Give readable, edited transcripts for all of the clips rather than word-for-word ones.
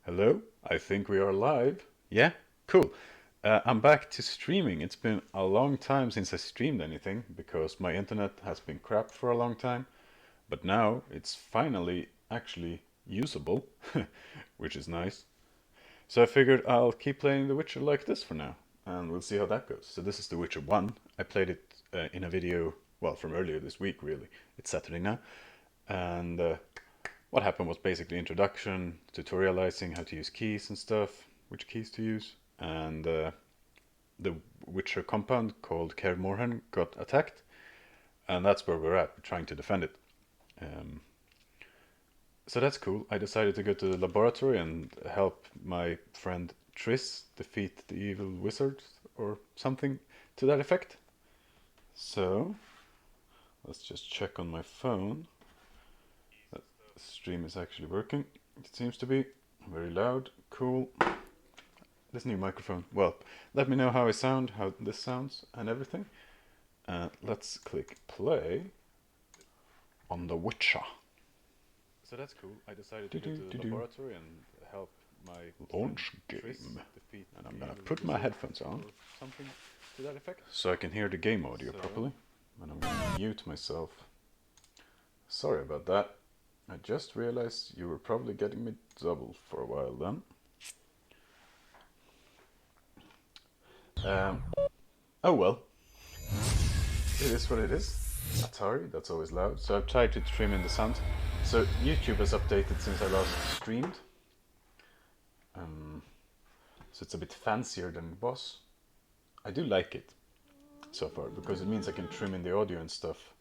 Hello, I think we are live. Yeah, cool. I'm back to streaming. It's been a long time since I streamed anything because my internet has been crap for a long time. But now it's finally actually usable, which is nice. So I figured I'll keep playing The Witcher like this for now, and we'll see how that goes. So this is The Witcher 1. I played it in a video, well, from earlier this week, really. It's Saturday now. And what happened was basically introduction, tutorializing how to use keys and stuff, which keys to use, and the Witcher compound called Kaer Morhen got attacked, and that's where we're at, we're trying to defend it. So that's cool. I decided to go to the laboratory and help my friend Triss defeat the evil wizard, or something to that effect. So, let's just check on my phone. The stream is actually working. It seems to be very loud. Cool. This new microphone. Well, let me know how I sound, how this sounds, and everything. Let's click play on The Witcher. So that's cool. I decided to go to the laboratory and help my launch game. Defeat, and I'm gonna put my headphones on, something to that effect, so I can hear the game audio properly. And I'm gonna mute myself. Sorry about that. I just realized you were probably getting me double for a while then. Oh well. It is what it is. Atari, that's always loud. So I've tried to trim in the sound. So YouTube has updated since I last streamed. So it's a bit fancier than it was. I do like it so far because it means I can trim in the audio and stuff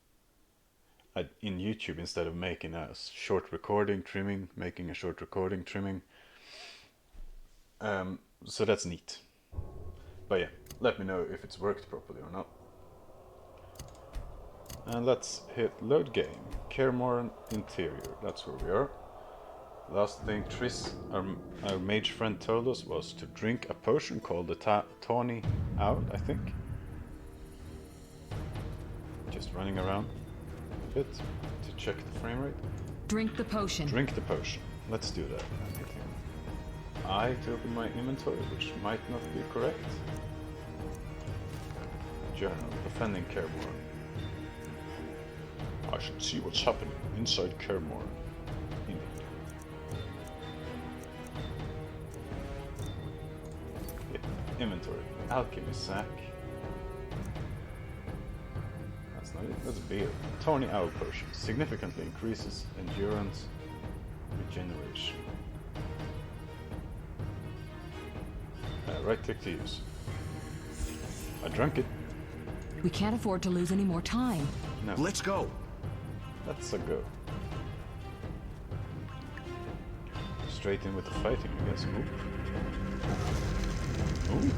in YouTube instead of making a short recording, trimming, making a short recording, trimming. So that's neat. But yeah, let me know if it's worked properly or not. And let's hit load game. Kaer Morhen interior, that's where we are. Last thing Triss, our mage friend, told us was to drink a potion called the Tawny Owl, I think. Just running around a bit to check the frame rate. Drink the potion. Drink the potion. Let's do that. I'm hitting I to open my inventory, which might not be correct. Journal, defending Kaer Morhen. I should see what's happening inside Kaer Morhen. Inventory. Alchemy sack. That's not it. That's beer. Tawny Owl potion. Significantly increases endurance regeneration. Right click to use. I drank it. We can't afford to lose any more time. No. Let's go. Let's go. Straight in with the fighting, I guess. Ooh. Ooh.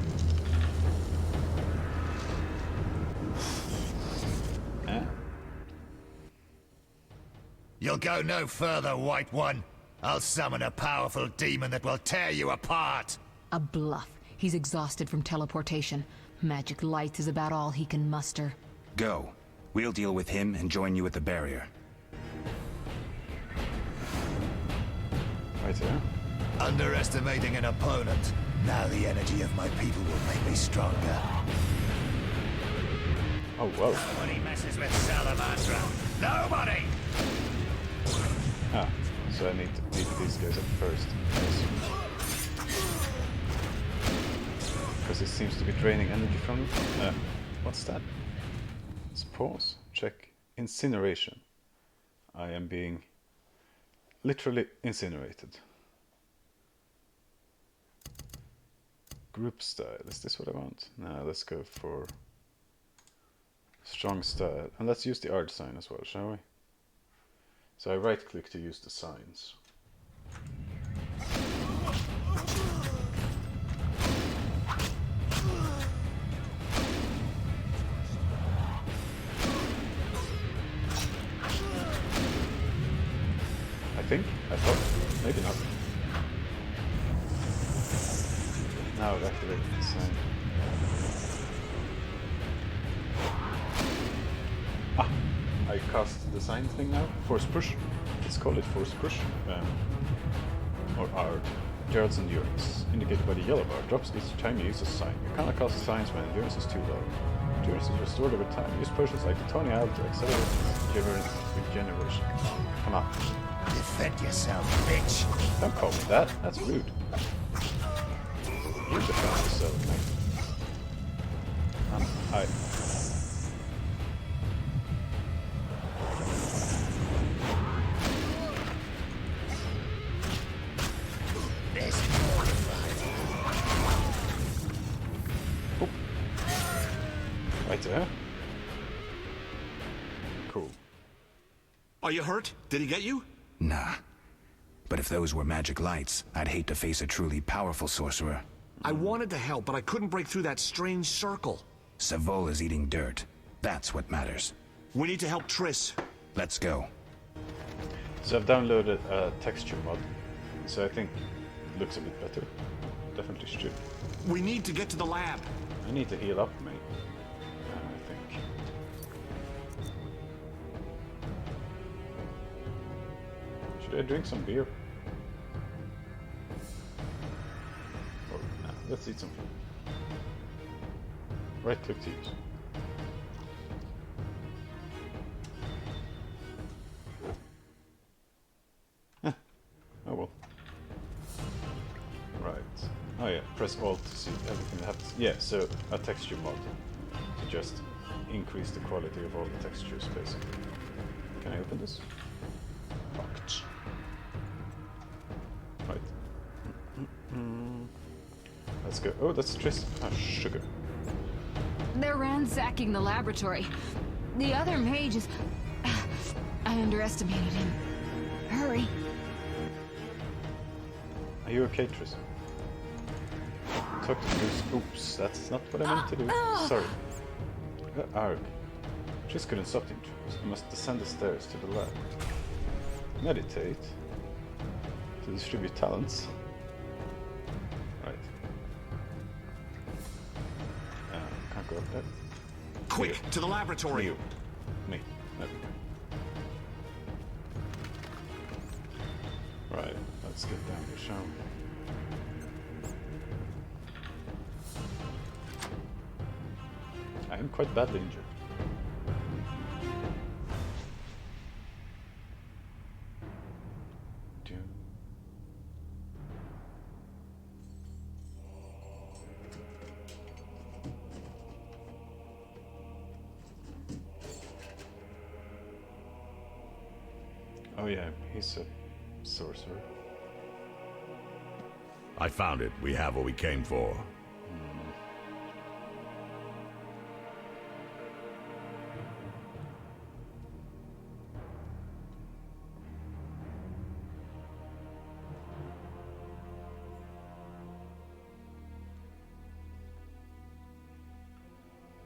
Eh? You'll go no further, White One. I'll summon a powerful demon that will tear you apart. A bluff. He's exhausted from teleportation. Magic light is about all he can muster. Go. We'll deal with him and join you at the barrier. Right there. Underestimating an opponent. Now the energy of my people will make me stronger. Oh, whoa. Nobody messes with Salamandra. Nobody! Ah, so I need to beat these guys up first. Because it seems to be draining energy from them. What's that? Let's pause. Check. Incineration. I am being literally incinerated. Group style. Is this what I want? No, let's go for strong style. And let's use the art sign as well, shall we? So I right click to use the signs. I thought. Maybe not. Now I've activated the sign. Ah! I cast the sign thing now. Force push. Let's call it force push. Or R. Gerald's endurance, indicated by the yellow bar, drops each time you use a sign. You cannot cast signs when endurance is too low. Endurance is restored over time. Use potions like the Tony Isle to accelerate regeneration. Come on. Defend yourself, bitch. Don't call me that. That's rude. You defend yourself, mate. Hi. Right there. Cool. Are you hurt? Did he get you? Nah. But if those were magic lights, I'd hate to face a truly powerful sorcerer. I wanted to help, but I couldn't break through that strange circle. Savol is eating dirt. That's what matters. We need to help Triss. Let's go. So I've downloaded a texture mod, so I think it looks a bit better. Definitely should. We need to get to the lab. I need to heal up, mate. I think. Should I drink some beer? Oh, no. Let's eat some food. Right click to use. Oh well. Right. Oh yeah, press Alt to see everything that happens. Yeah, so a texture mod to just increase the quality of all the textures, basically. Can I open this? Locked. Right. Let's go. Oh, that's Triss. Ah, sugar. They're ransacking the laboratory. The other mage is... I underestimated him. Hurry. Are you okay, Triss? Talk to Bruce. Oops, that's not what I meant to do. Sorry. Arg. Triss couldn't stop the intruders. I must descend the stairs to the lab. Meditate. To distribute talents. Right. Can't go up there. Quick, You. to the laboratory. You. Me. No. Right, let's get down here, shall we? I am quite badly injured. Oh yeah, he's a sorcerer. I found it. We have what we came for.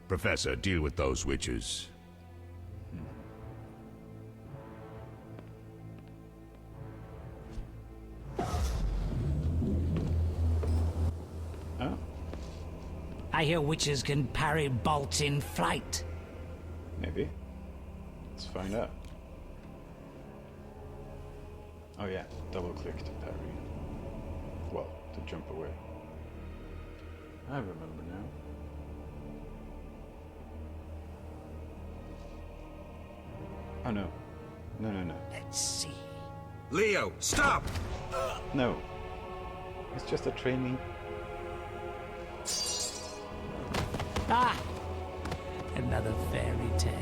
Professor, deal with those witches. Oh, I hear witches can parry bolts in flight. maybe. Let's find out. Oh yeah, double click to parry. Well, to jump away. I remember now. Oh no. No, no, no. Let's see. Leo, stop! No. It's just a trainee. Ah! Another fairy tale.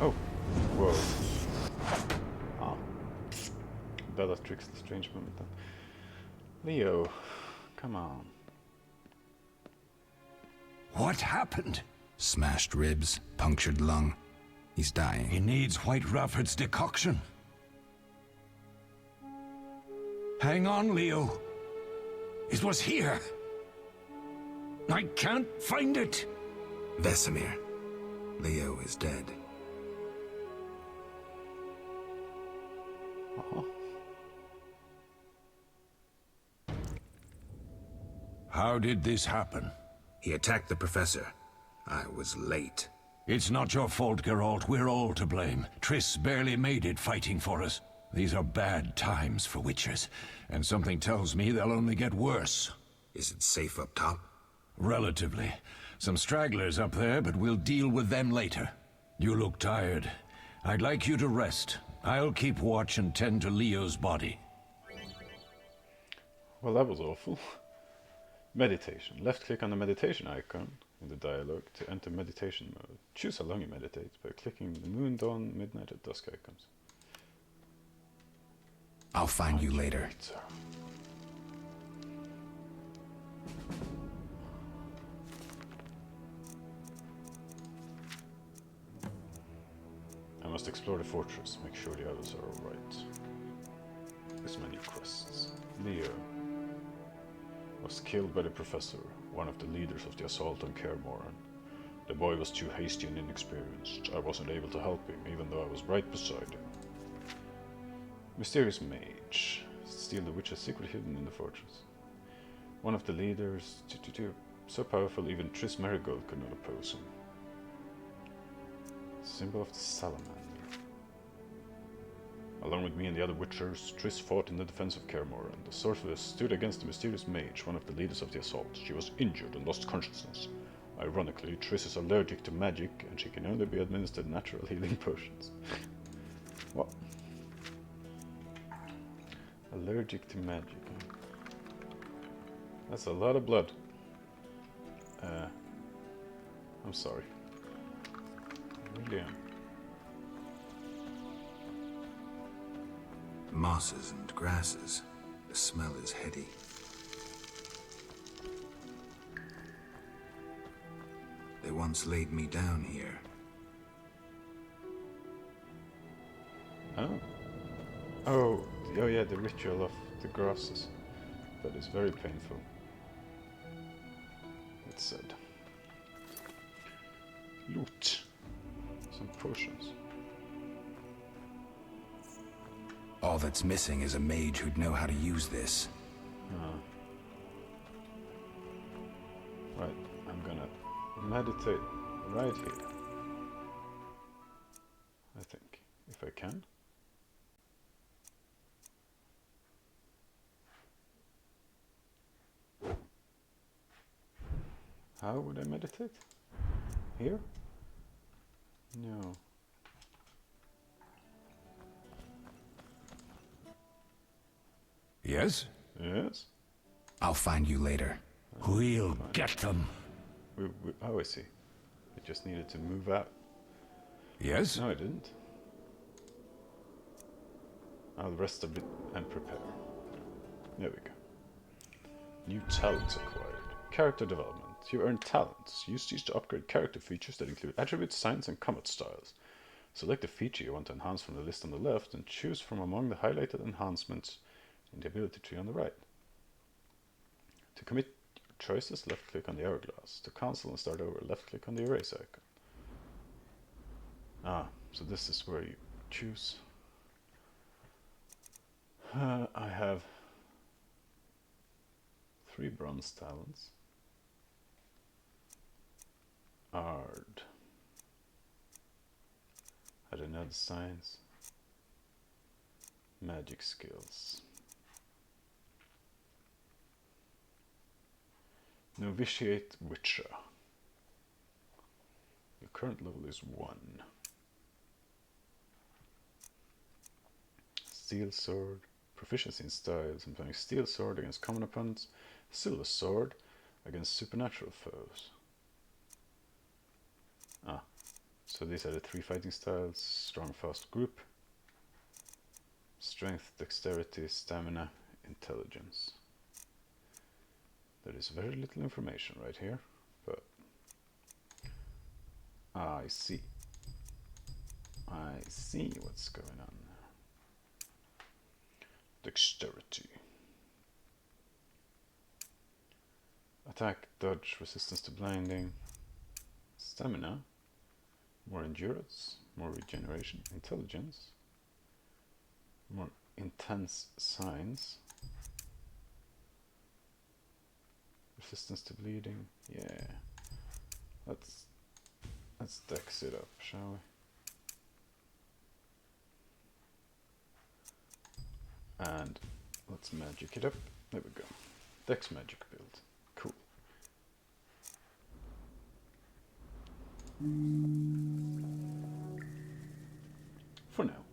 Oh. Whoa. Ah. Bellatrix, the strange moment then. Leo, come on. What happened? Smashed ribs, punctured lung. He's dying. He needs White Rafford's decoction. Hang on, Leo. It was here. I can't find it. Vesemir. Leo is dead. Oh. How did this happen? He attacked the professor. I was late. It's not your fault, Geralt. We're all to blame. Triss barely made it fighting for us. These are bad times for witchers, and something tells me they'll only get worse. Is it safe up top? Relatively. Some stragglers up there, but we'll deal with them later. You look tired. I'd like you to rest. I'll keep watch and tend to Leo's body. Well, that was awful. Meditation. Left click on the meditation icon in the dialogue to enter meditation mode. Choose how long you meditate by clicking the moon, dawn, midnight, or dusk icons. I'll find you later. I must explore the fortress, make sure the others are alright. This many quests. Leo was killed by the professor, one of the leaders of the assault on Kaer Morhen. The boy was too hasty and inexperienced. I wasn't able to help him, even though I was right beside him. Mysterious mage. Steal the witch's secret hidden in the fortress. One of the leaders, so powerful even Triss Merigold could not oppose him. Symbol of the salamander. Along with me and the other witchers, Triss fought in the defense of Kaer Morhen. The sorceress stood against the mysterious mage, one of the leaders of the assault. She was injured and lost consciousness. Ironically, Triss is allergic to magic, and she can only be administered natural healing potions. What? Allergic to magic. That's a lot of blood. I'm sorry. I really am. Mosses and grasses. The smell is heady. They once laid me down here. Oh. Oh yeah, the ritual of the grasses. That is very painful. It's said. Loot. Some potions. All that's missing is a mage who'd know how to use this. Right, I'm gonna meditate right here. I think, if I can. How would I meditate? Here? No. Yes? Yes? I'll find you later. We'll get them. Oh, I see. I just needed to move out. Yes? No, I didn't. I'll rest a bit and prepare. There we go. New talents acquired. Character development. You earn talents. Use these to upgrade character features that include attributes, signs, and combat styles. Select the feature you want to enhance from the list on the left and choose from among the highlighted enhancements in the ability tree on the right. To commit your choices, left click on the hourglass. To cancel and start over, left click on the erase icon. Ah, so this is where you choose. I have 3 bronze talents. Ard. I don't know the science. Magic skills. Novitiate Witcher. Your current level is 1. Steel Sword. Proficiency in styles, employing Steel Sword against common opponents. Silver Sword against supernatural foes. Ah, so these are the 3 fighting styles. Strong, fast group. Strength, dexterity, stamina, intelligence. There is very little information right here, but I see. I see what's going on. Dexterity. Attack, dodge, resistance to blinding. Stamina. More endurance, more regeneration, intelligence. More intense signs. Resistance to bleeding. Yeah. Let's dex it up, shall we? And let's magic it up. There we go. Dex magic build. Cool. For now.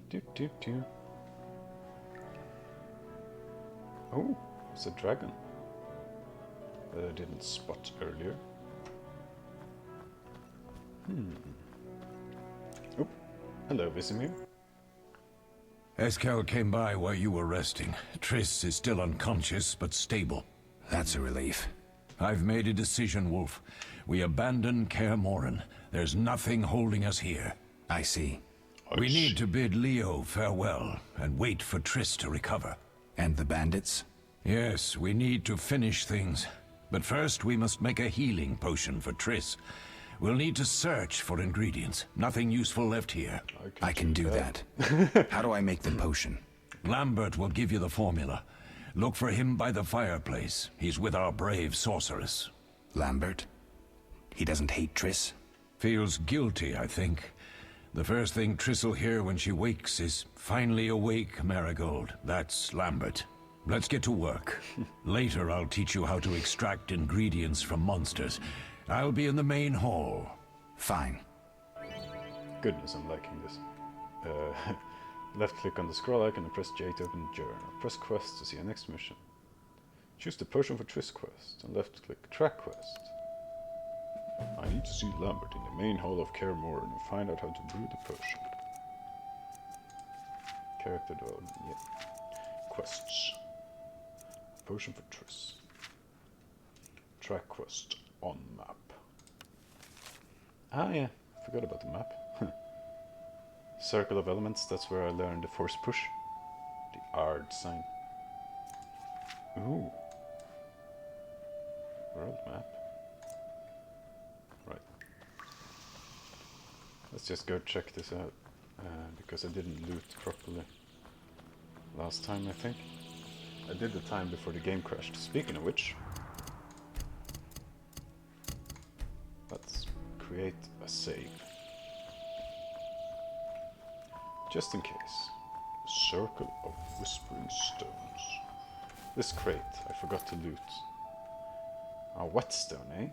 Do. Oh, it's a dragon that I didn't spot earlier. Oh, hello, Visimir. Eskel came by while you were resting. Triss is still unconscious, but stable. That's a relief. I've made a decision, Wolf. We abandon Kaer Morhen. There's nothing holding us here. I see. We need to bid Leo farewell and wait for Triss to recover. And the bandits? Yes, we need to finish things. But first we must make a healing potion for Triss. We'll need to search for ingredients. Nothing useful left here. I can do that. How do I make the potion? Lambert will give you the formula. Look for him by the fireplace. He's with our brave sorceress. Lambert? He doesn't hate Triss? Feels guilty, I think. The first thing Triss will hear when she wakes is, "Finally awake, Marigold." That's Lambert. Let's get to work. Later I'll teach you how to extract ingredients from monsters. I'll be in the main hall. Fine. Goodness, I'm liking this. Left click on the scroll icon and press J to open the journal. Press quest to see your next mission. Choose the potion for Triss quest and left click track quest. I need to see Lambert in the main hall of Kaer Morhen and find out how to brew the potion. Character development, yeah. Quests. Potion for Triss. Track quest on map. Ah yeah, forgot about the map. Circle of Elements, that's where I learned the force push. The Ard sign. Ooh. World map. Right. Let's just go check this out. Because I didn't loot properly last time, I think. I did the time before the game crashed. Speaking of which, let's create a save. Just in case. Circle of Whispering Stones. This crate, I forgot to loot. A whetstone, eh?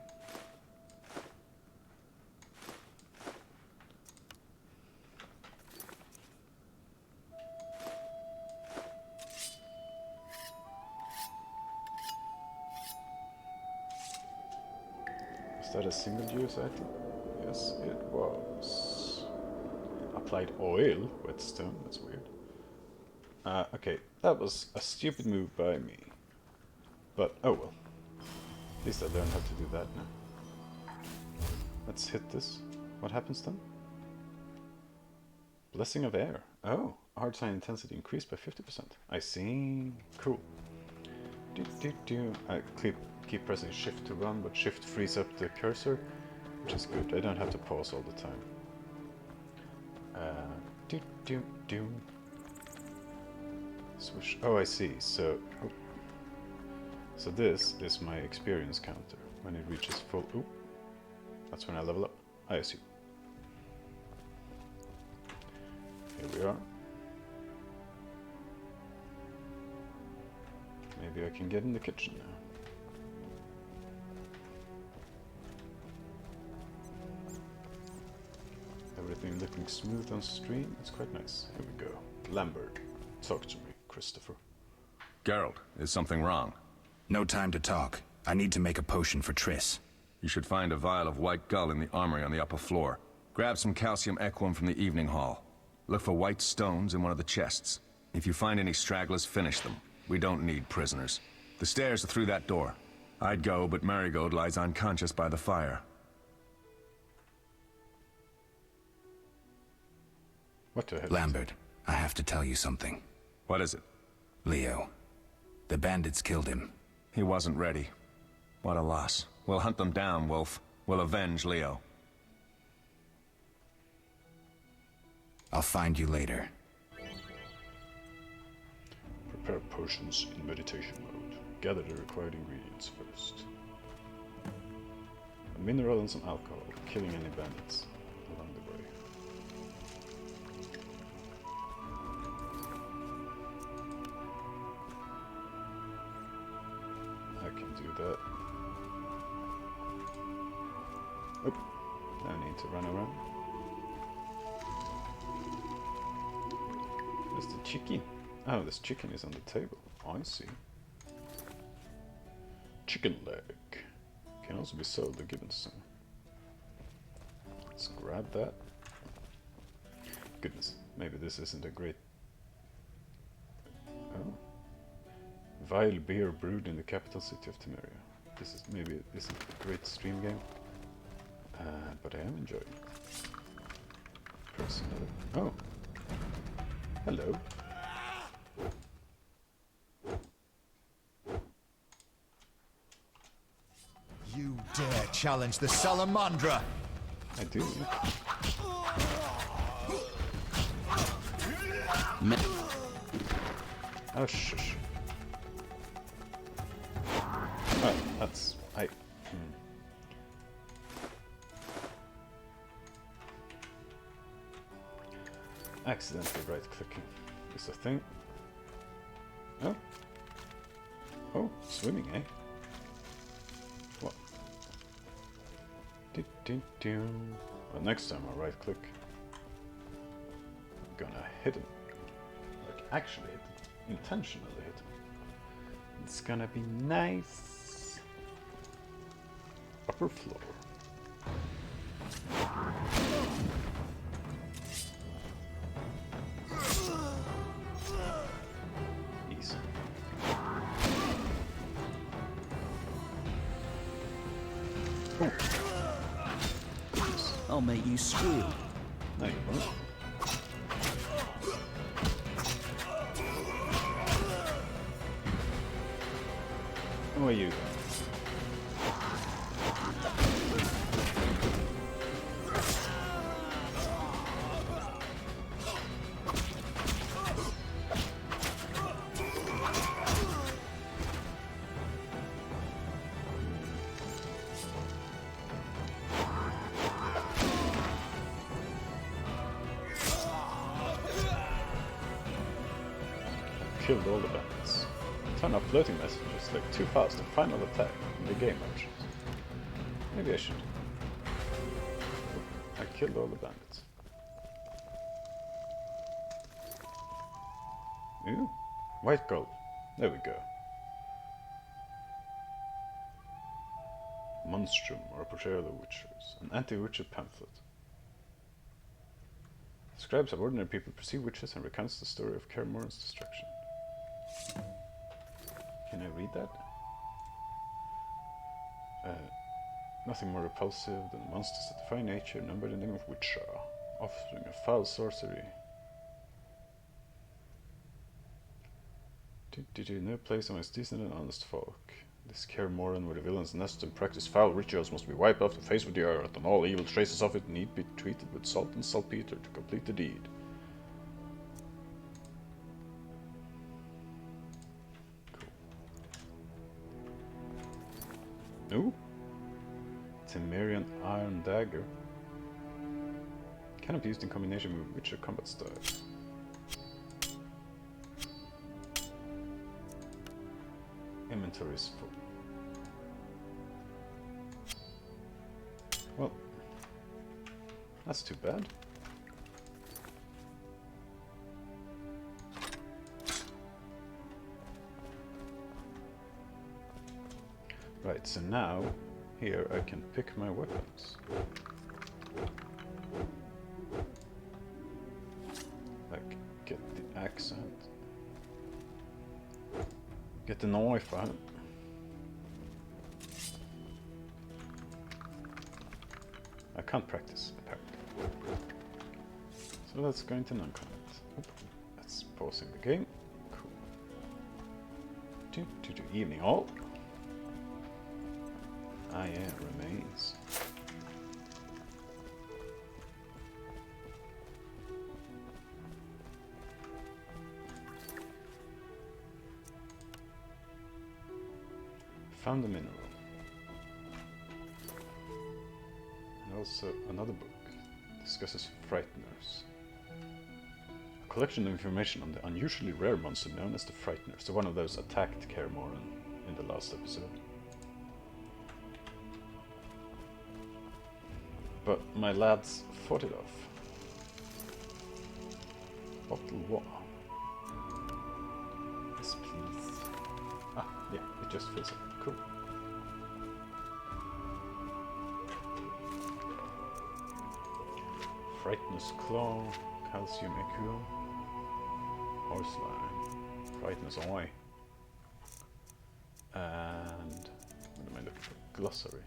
Was that a single-use item? Yes, it was. Applied oil, whetstone, that's weird. Okay, that was a stupid move by me. But, oh well. At least I learned how to do that now. Let's hit this. What happens then? Blessing of Air. Oh, hard sign intensity increased by 50%. I see. Cool. I keep pressing shift to run, but shift frees up the cursor, which is good. I don't have to pause all the time. Swoosh. Oh, I see. So this is my experience counter. When it reaches full... Ooh. That's when I level up. I assume. Here we are. Maybe I can get in the kitchen now. Everything looking smooth on stream. It's quite nice. Here we go. Lambert, talk to me, Christopher. Geralt, is something wrong? No time to talk. I need to make a potion for Triss. You should find a vial of white gull in the armory on the upper floor. Grab some calcium equum from the evening hall. Look for white stones in one of the chests. If you find any stragglers, finish them. We don't need prisoners. The stairs are through that door. I'd go, but Marigold lies unconscious by the fire. What the hell? Lambert, I have to tell you something. What is it? Leo. The bandits killed him. He wasn't ready. What a loss. We'll hunt them down, Wolf. We'll avenge Leo. I'll find you later. Prepare potions in meditation mode. Gather the required ingredients first. A mineral and some alcohol, killing any bandits along the way. that. Oop, no need to run around. Where's the chicken? Oh, this chicken is on the table. I see. Chicken leg. Can also be sold or given some. Let's grab that. Goodness, maybe this isn't a great... Oh. Vile beer brewed in the capital city of Temeria. This is maybe isn't a great stream game. But I am enjoying it. Press another... Oh! Hello. You dare challenge the Salamandra! I do. Oh, shush. Oh, that's... Accidentally right-clicking is a thing. Oh. Oh, swimming, eh? What? Well, next time I right-click, I'm gonna hit him. Like, actually hit him. Intentionally hit him. It's gonna be nice. Upper floor. Easy. Oh. I'll make you squeal. No, you won't. Who are you? Killed all the bandits. Turn off floating messages like too fast and final attack in the game options. Maybe I should. I killed all the bandits. Ooh, white gold. There we go. Monstrum, or a portrayal of witches. An anti-witcher pamphlet. Describes how ordinary people perceive witches and recounts the story of Kaer Morhen's destruction. Can I read that? Nothing more repulsive than monsters that defy nature, numbered in the name of Witcher, offspring of foul sorcery. No place amongst decent and honest folk. This Kaer Morhen, where the villains nest and practice foul rituals, must be wiped off the face of the earth, and all evil traces of it need be treated with salt and saltpeter to complete the deed. Ooh. Temerian Iron Dagger. Cannot be used in combination with Witcher combat styles. Inventory is full. Well, that's too bad. Right, so now, here I can pick my weapons. Like, get the axe out. Get the knife out. I can't practice, apparently. So let's go into non-combat. That's pausing the game. Cool. Evening all. Ah yeah, remains. Found a mineral. And also another book. Discusses Frighteners. A collection of information on the unusually rare monster known as the Frighteners. So one of those attacked Kaer Morhen in the last episode. But my lads fought it off. Bottle water. Yes, please. Ah, yeah, it just fills up. Cool. Frightenous Claw, Calcium Echo, Horse Line, Frightenous Eye, and what am I looking for? Glossary.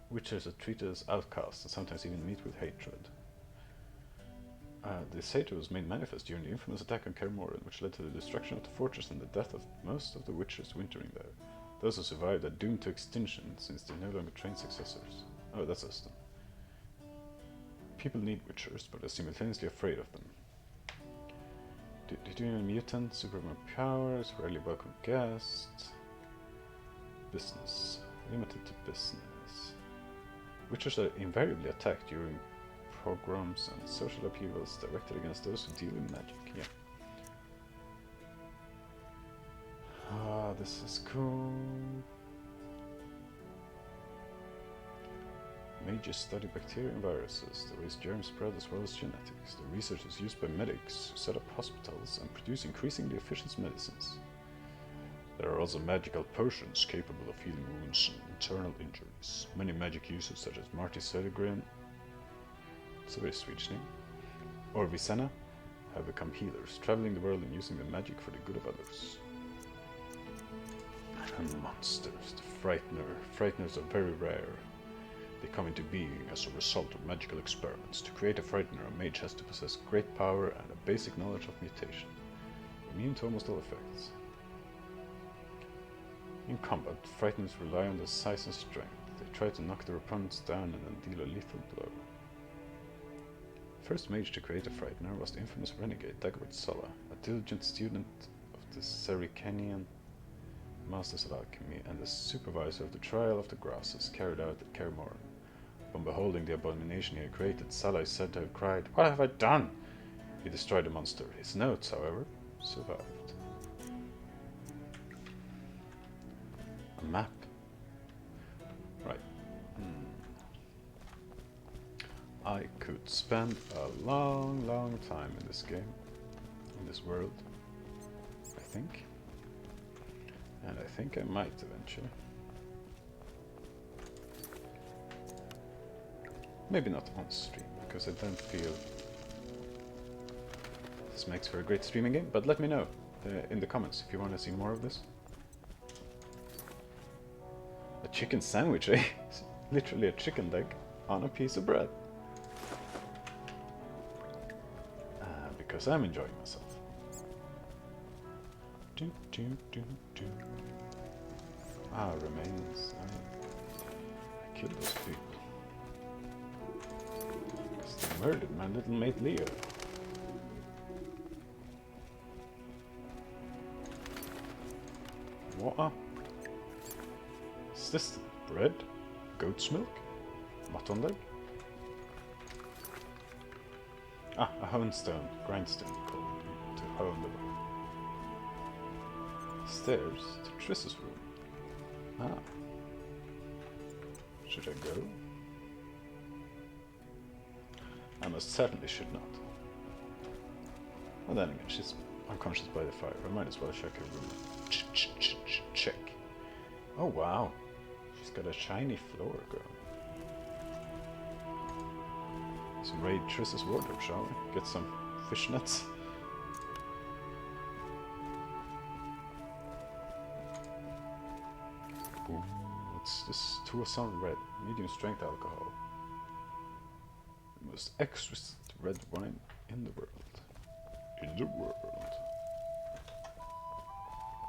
Witches are treated as outcasts and sometimes even meet with hatred. This hatred was made manifest during the infamous attack on Kaer Morhen, which led to the destruction of the fortress and the death of most of the witches wintering there. Those who survived are doomed to extinction since they no longer train successors. Oh, that's us then. People need witchers, but are simultaneously afraid of them. Doing a mutant, superhuman powers, rarely welcome guests. Business. Limited to business. Witchers are invariably attacked during pogroms and social upheavals directed against those who deal in magic. Yeah. Ah, this is cool. Mages study bacteria and viruses. They raise germ spread as well as genetics. The research is used by medics who set up hospitals and produce increasingly efficient medicines. There are also magical potions capable of healing wounds and internal injuries. Many magic users such as Marty Södergren, it's a very Swedish name, or Vicenna have become healers, traveling the world and using their magic for the good of others. And monsters, the Frightener. Frighteners are very rare. They come into being as a result of magical experiments. To create a Frightener, a mage has to possess great power and a basic knowledge of mutation, immune to almost all effects. In combat, Frighteners rely on their size and strength. They try to knock their opponents down and then deal a lethal blow. First mage to create a Frightener was the infamous renegade Dagobert Sulla, a diligent student of the Serikanian Masters of Alchemy and the supervisor of the trial of the grasses carried out at Kaer Morhen. Upon beholding the abomination he had created, Sulla is said to have cried, "What have I done?" He destroyed the monster. His notes, however, survived. A map. Right. I could spend a long time in this game, in this world, I think. And I think I might eventually. Maybe not on stream, because I don't feel this makes for a great streaming game, but let me know in the comments if you want to see more of this. A chicken sandwich, eh? Literally a chicken leg on a piece of bread. Because I'm enjoying myself. Ah, remains. I killed those people. Because they murdered my little mate Leo. What? Is this bread? Goat's milk? Mutton leg? Ah, a honestone, grindstone called to hone the way. Stairs to Triss's room. Ah. Should I go? I most certainly should not. Well then again, she's unconscious by the fire. I might as well check her room. Check. Oh wow. She's got a shiny floor going. Let's raid Triss's wardrobe, shall we? Get some fishnets. Ooh, what's this? Tuason Red. Medium strength alcohol. The most exquisite red wine in the world. In the world.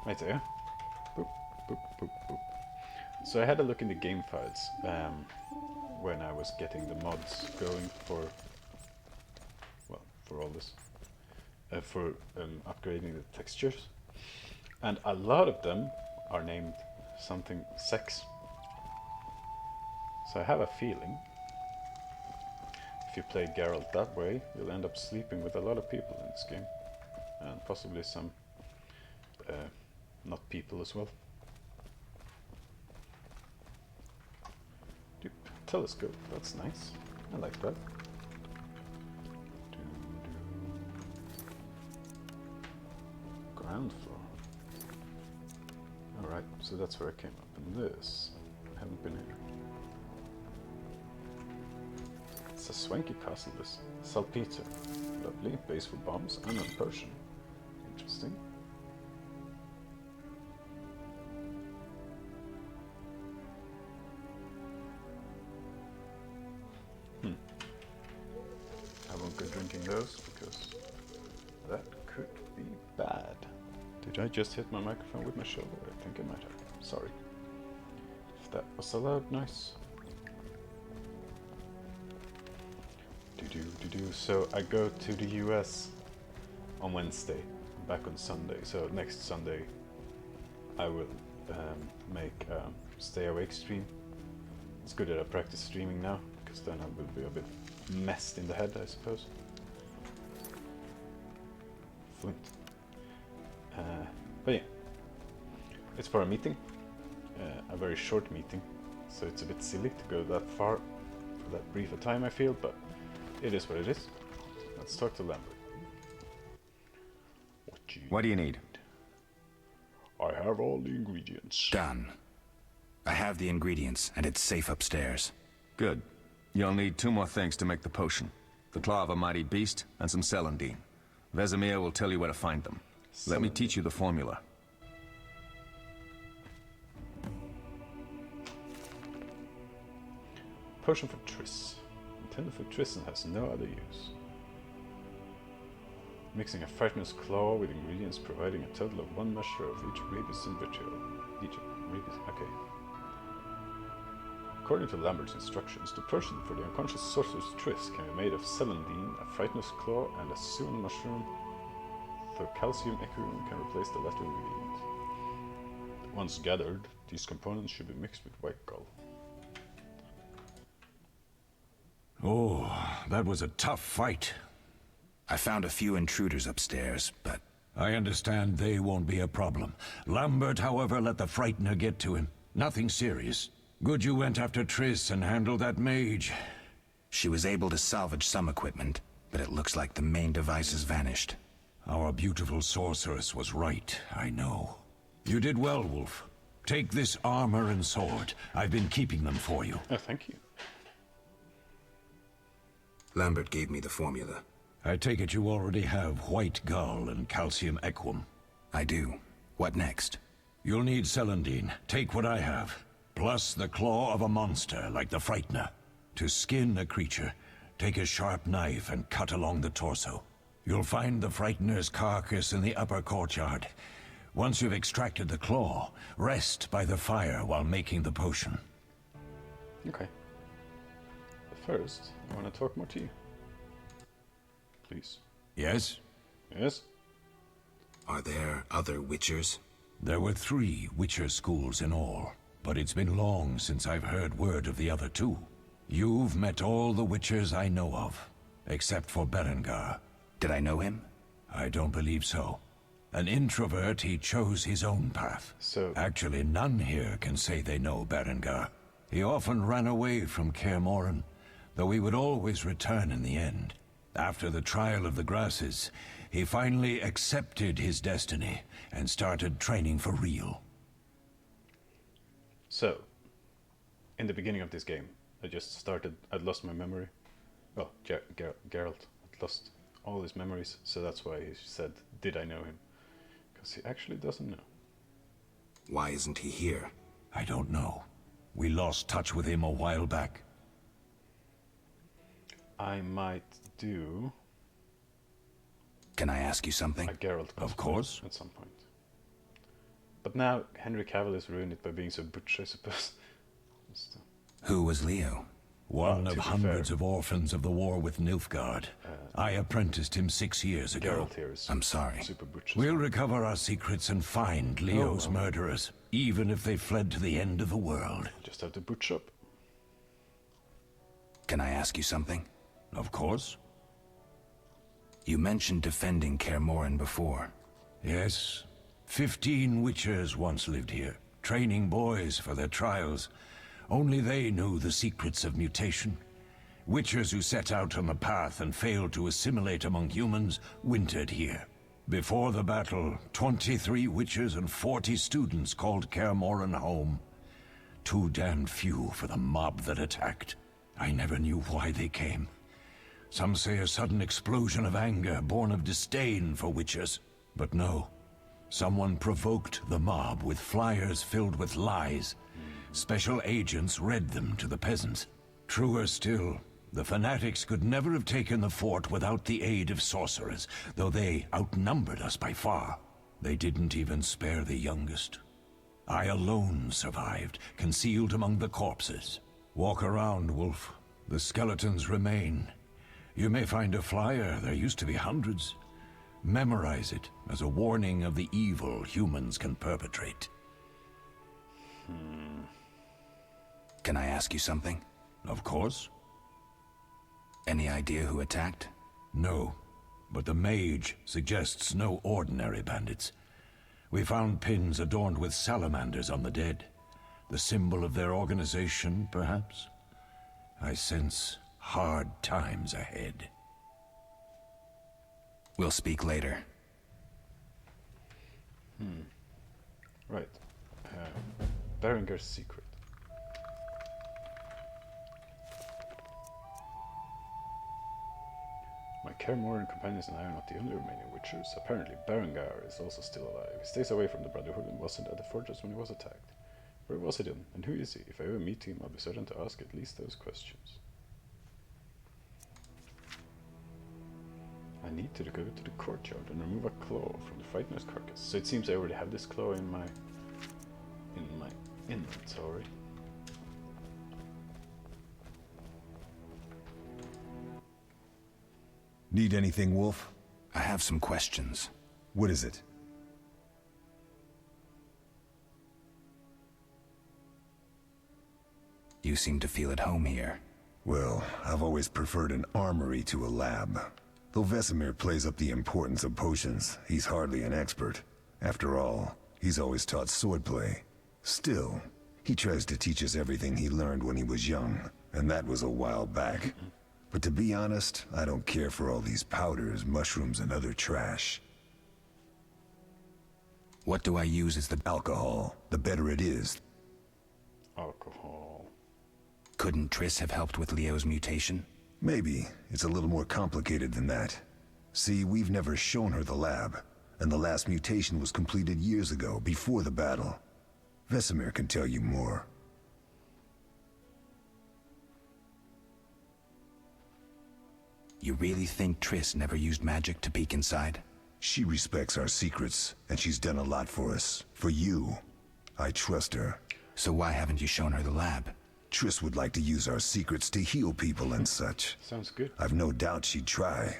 Right there. Boop, boop, boop, boop. So I had a look in the game files when I was getting the mods going for, well, for all this, for upgrading the textures, and a lot of them are named something sex. So I have a feeling if you play Geralt that way, you'll end up sleeping with a lot of people in this game, and possibly some not people as well. telescope. That's nice. I like that. Ground floor. Alright, so that's where I came up. And this, I haven't been here. It's a swanky castle, this. Saltpeter. Lovely. Base for bombs. Unknown potion. Interesting. I won't go drinking those because that could be bad. Did I just hit my microphone with my shoulder? I think I might have. Sorry. If that was allowed, nice. So I go to the US on Wednesday, back on Sunday. So next Sunday I will make a stay awake stream. It's good that I practice streaming now, because then I will be a bit messed in the head, I suppose. Flint. But yeah, it's for a meeting, a very short meeting, so it's a bit silly to go that far for that brief a time, I feel, but it is what it is. Let's talk to Lambert. What do you need? I have all the ingredients. Done. I have the ingredients, and it's safe upstairs. Good. You'll need 2 more things to make the potion. The claw of a mighty beast, and some celandine. Vesemir will tell you where to find them. Let me teach you the formula. Potion for Triss. Intended for Triss and has no other use. Mixing a Frightener's Claw with ingredients providing a total of 1 measure of each rabies and vitriol. Okay. According to Lambert's instructions, the potion for the unconscious sorcerer's Triss can be made of celandine, a Frightener's Claw, and a Suan mushroom. The calcium equivalent can replace the latter ingredient. Once gathered, these components should be mixed with white gall. Oh, that was a tough fight. I found a few intruders upstairs, but... I understand they won't be a problem. Lambert, however, let the Frightener get to him. Nothing serious. Good you went after Triss and handled that mage. She was able to salvage some equipment, but it looks like the main device has vanished. Our beautiful sorceress was right, I know. You did well, Wolf. Take this armor and sword. I've been keeping them for you. Oh, thank you. Lambert gave me the formula. I take it you already have white gall and calcium equum. I do. What next? You'll need celandine. Take what I have. Plus the claw of a monster, like the Frightener. To skin a creature, take a sharp knife and cut along the torso. You'll find the Frightener's carcass in the upper courtyard. Once you've extracted the claw, rest by the fire while making the potion. Okay. But first, I want to talk more to you. Please. Yes? Yes? Are there other Witchers? There were 3 Witcher schools in all, but it's been long since I've heard word of the other 2. You've met all the Witchers I know of, except for Berengar. Did I know him? I don't believe so. An introvert, he chose his own path. So... Actually, none here can say they know Berengar. He often ran away from Kaer Morhen, though he would always return in the end. After the trial of the grasses, he finally accepted his destiny and started training for real. So, in the beginning of this game, I'd lost my memory. Well, Geralt had lost all his memories, so that's why he said, did I know him? Because he actually doesn't know. Why isn't he here? I don't know. We lost touch with him a while back. I might do... Can I ask you something? A Geralt Of course. at some point. But now Henry Cavill has ruined it by being so butch, I suppose. Who was Leo? One of hundreds of orphans of the war with Nilfgaard. I apprenticed him 6 years ago. Geralt here is I'm sorry. super butch. We'll recover our secrets and find Leo's murderers, even if they fled to the end of the world. Just have to butch up. Can I ask you something? Of course. You mentioned defending Kaer Morhen before. Yes. 15 Witchers once lived here, training boys for their trials. Only they knew the secrets of mutation. Witchers who set out on the path and failed to assimilate among humans wintered here. Before the battle, 23 witches and 40 students called Kaer Morhen home. Too damned few for the mob that attacked. I never knew why they came. Some say a sudden explosion of anger born of disdain for witches. But no. Someone provoked the mob with flyers filled with lies. Special agents read them to the peasants. Truer still, the fanatics could never have taken the fort without the aid of sorcerers, though they outnumbered us by far. They didn't even spare the youngest. I alone survived, concealed among the corpses. Walk around, Wolf. The skeletons remain. You may find a flyer, there used to be hundreds. Memorize it as a warning of the evil humans can perpetrate. Can I ask you something? Of course. Any idea who attacked? No, but the mage suggests no ordinary bandits. We found pins adorned with salamanders on the dead. The symbol of their organization, perhaps? I sense hard times ahead. We'll speak later. Right. Berengar's secret. My Kaer Morhen companions and I are not the only remaining witchers. Apparently Berengar is also still alive. He stays away from the Brotherhood and wasn't at the fortress when he was attacked. Where was he then? And who is he? If I ever meet him, I'll be certain to ask at least those questions. I need to go to the courtyard and remove a claw from the frightener's carcass. So it seems I already have this claw in my inventory. Need anything, Wolf? I have some questions. What is it? You seem to feel at home here. Well, I've always preferred an armory to a lab. Though Vesemir plays up the importance of potions, he's hardly an expert. After all, he's always taught swordplay. Still, he tries to teach us everything he learned when he was young, and that was a while back. But to be honest, I don't care for all these powders, mushrooms, and other trash. What do I use as the alcohol? The better it is. Alcohol. Couldn't Triss have helped with Leo's mutation? Maybe. It's a little more complicated than that. See, we've never shown her the lab, and the last mutation was completed years ago, before the battle. Vesemir can tell you more. You really think Triss never used magic to peek inside? She respects our secrets, and she's done a lot for us. For you. I trust her. So why haven't you shown her the lab? Triss would like to use our secrets to heal people and such. Sounds good. I've no doubt she'd try.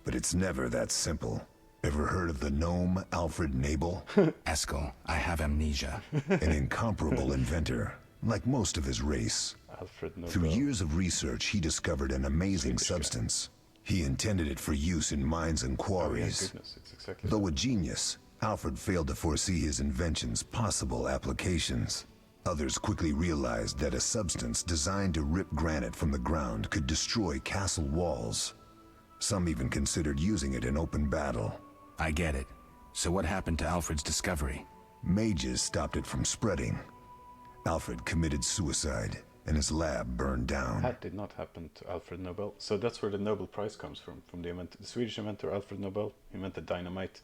But it's never that simple. Ever heard of the gnome Alfred Nabel? Eskel, I have amnesia. An incomparable inventor, like most of his race. Alfred Nobel. Through years of research, he discovered an amazing substance. He intended it for use in mines and quarries. Oh, yeah, goodness. It's exactly Though a genius, Alfred failed to foresee his invention's possible applications. Others quickly realized that a substance designed to rip granite from the ground could destroy castle walls. Some even considered using it in open battle. I get it. So what happened to Alfred's discovery? Mages stopped it from spreading. Alfred committed suicide, and his lab burned down. That did not happen to Alfred Nobel. So that's where the Nobel Prize comes from the Swedish inventor Alfred Nobel. He invented dynamite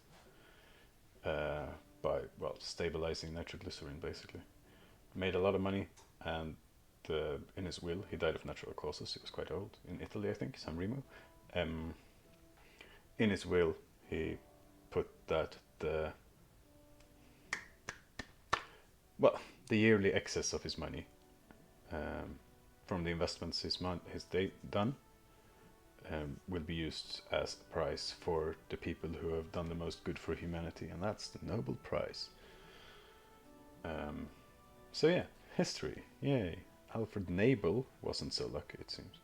by, well, stabilizing nitroglycerin, basically. Made a lot of money, and in his will, he died of natural causes. He was quite old, in Italy, I think, San Remo. In his will, he put that the yearly excess of his money from the investments his day done will be used as a prize for the people who have done the most good for humanity, and that's the Nobel Prize. So yeah, history, yay. Alfred Nabel wasn't so lucky, it seems.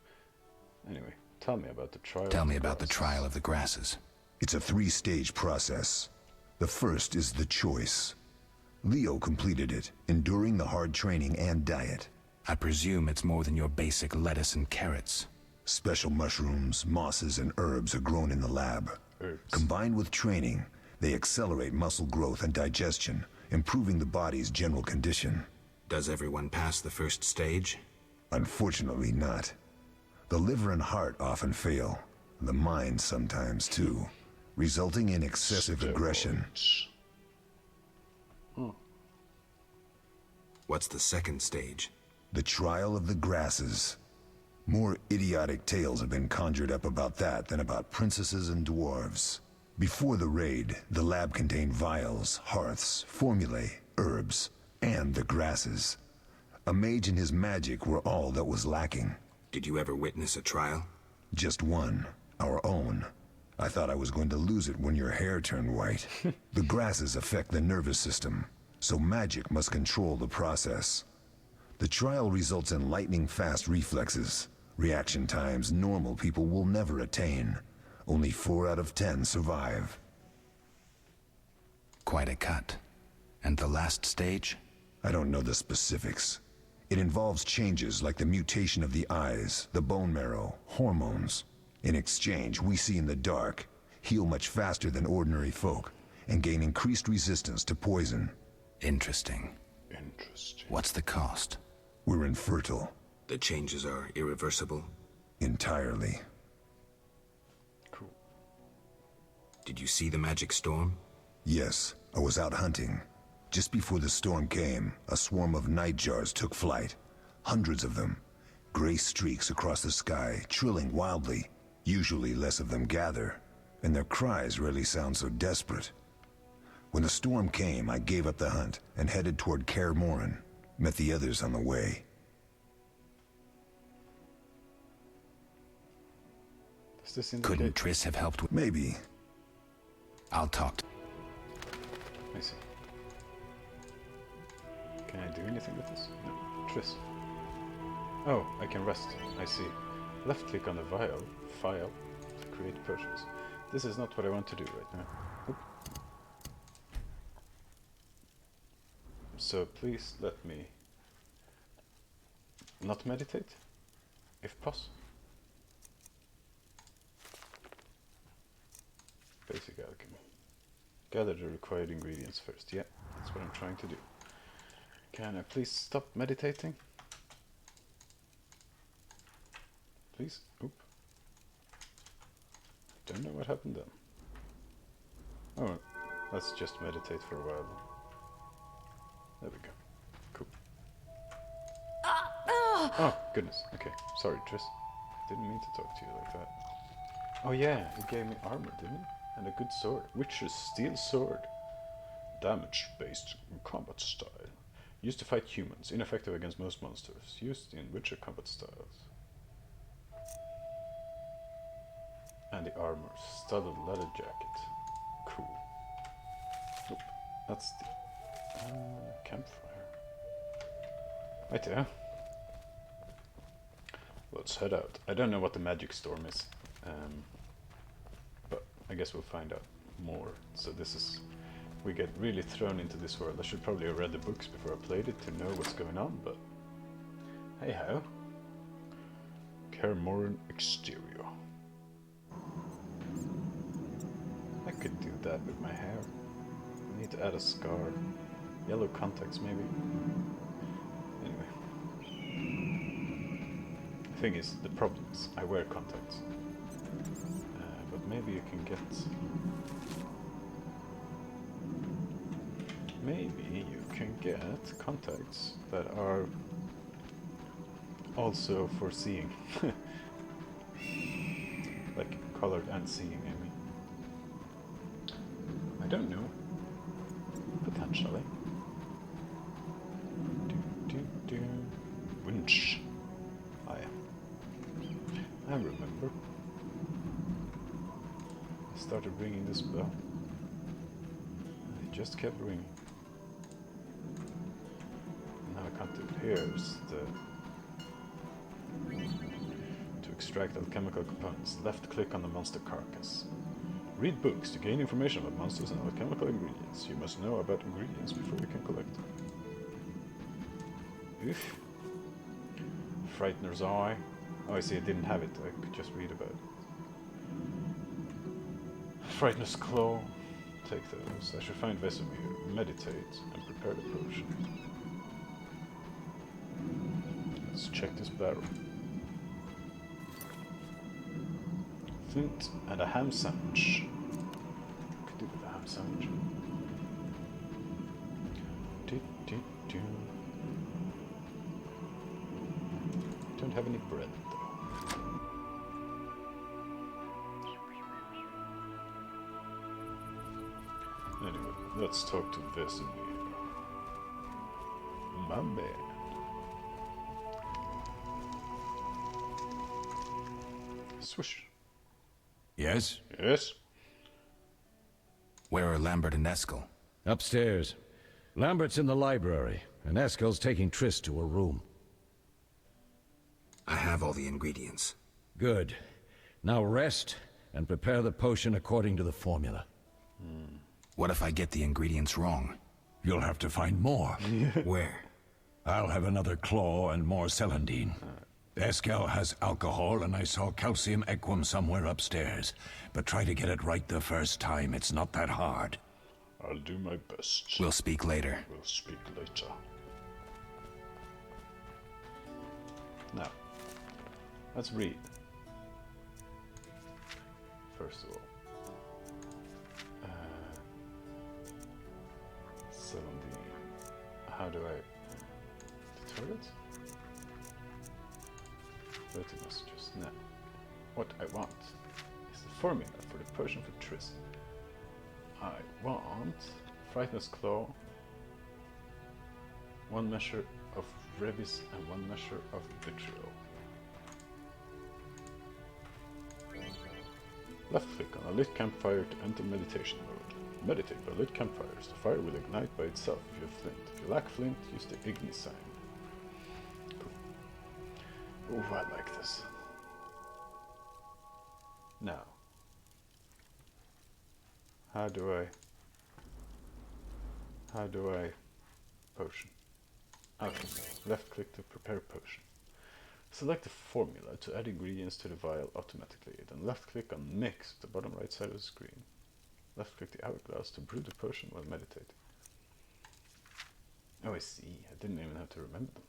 Anyway, tell me about the trial. Tell me about the trial of the grasses. It's a 3-stage process. The first is the choice. Leo completed it, enduring the hard training and diet. I presume it's more than your basic lettuce and carrots. Special mushrooms, mosses, and herbs are grown in the lab. Combined with training, they accelerate muscle growth and digestion, improving the body's general condition. Does everyone pass the first stage? Unfortunately not. The liver and heart often fail, the mind sometimes too, resulting in excessive aggression. What's the second stage? The trial of the grasses. More idiotic tales have been conjured up about that than about princesses and dwarves. Before the raid, the lab contained vials, hearths, formulae, herbs, and the grasses. A mage and his magic were all that was lacking. Did you ever witness a trial? Just one, our own. I thought I was going to lose it when your hair turned white. The grasses affect the nervous system, so magic must control the process. The trial results in lightning-fast reflexes, reaction times normal people will never attain. Only 4 out of 10 survive. Quite a cut. And the last stage? I don't know the specifics. It involves changes like the mutation of the eyes, the bone marrow, hormones. In exchange, we see in the dark, heal much faster than ordinary folk, and gain increased resistance to poison. Interesting. Interesting. What's the cost? We're infertile. The changes are irreversible? Entirely. Cool. Did you see the magic storm? Yes, I was out hunting. Just before the storm came, a swarm of nightjars took flight. Hundreds of them. Gray streaks across the sky, trilling wildly. Usually less of them gather, and their cries rarely sound so desperate. When the storm came, I gave up the hunt and headed toward Kaer Morhen. Met the others on the way. Does this indicate? Couldn't Triss have helped with... Maybe. I'll talk to... I see. Can I do anything with this? No. Triss. Oh, I can rest. I see. Left click on the file to create potions. This is not what I want to do right now. Oop. So please let me not meditate, if possible. Basic alchemy. Gather the required ingredients first. Yeah, that's what I'm trying to do. Can I please stop meditating? Please? Oop. Don't know what happened then. Oh, let's just meditate for a while. There we go. Cool. Oh, goodness. Okay. Sorry, Triss. Didn't mean to talk to you like that. Oh yeah, he gave me armor, didn't he? And a good sword. Witcher's steel sword. Damage-based combat style. Used to fight humans. Ineffective against most monsters. Used in Witcher combat styles. And the armor. Studded leather jacket. Cool. Oop. That's the... campfire. Right there. Let's head out. I don't know what the magic storm is. But I guess we'll find out more. So this is... We get really thrown into this world. I should probably have read the books before I played it to know what's going on, but... Hey ho. Kaer Morhen exterior. I could do that with my hair. I need to add a scar. Yellow contacts maybe. Anyway. The thing is, the problem is, I wear contacts. But maybe you can get... Maybe you can get contacts that are also for seeing. Like colored and seeing, I mean. I don't know. Potentially. Winch. Ah, yeah. I remember. I started ringing this bell. It just kept ringing. Now I can't do it. Here's the... To extract alchemical components, left click on the monster carcass. Read books to gain information about monsters and alchemical ingredients. You must know about ingredients before you can collect them. Oof. Frightener's Eye. Oh, I see, I didn't have it. I could just read about it. Frightener's Claw. Take those. I should find Vesemir, meditate, and prepare the potion. Let's check this barrel. Flint and a ham sandwich. Could do with a ham sandwich. Don't have any bread though. Anyway, let's talk to Vesemir. My man. Swish. Yes? Yes? Where are Lambert and Eskel? Upstairs. Lambert's in the library, and Eskel's taking Triss to her room. I have all the ingredients. Good. Now rest, and prepare the potion according to the formula. What if I get the ingredients wrong? You'll have to find more. Where? I'll have another claw and more celandine. Eskel has alcohol, and I saw calcium equum somewhere upstairs. But try to get it right the first time. It's not that hard. I'll do my best. We'll speak later. We'll speak later. Now, let's read. First of all. Celandine. How do I... Tutorials? Voting messages. Now, what I want is the formula for the potion for Triss. I want Frightener's Claw, 1 measure of Revis and 1 measure of Vitriol. Left click on a lit campfire to enter meditation mode. Meditate by lit campfires. The fire will ignite by itself if you have flint. If you lack flint, use the Igni sign. Cool. Ooh, I like this. Now, how do I potion? Okay, left click to prepare potion. Select the formula to add ingredients to the vial automatically, then left click on mix at the bottom right side of the screen. Left click the hourglass to brew the potion while meditating. Oh, I see, I didn't even have to remember them.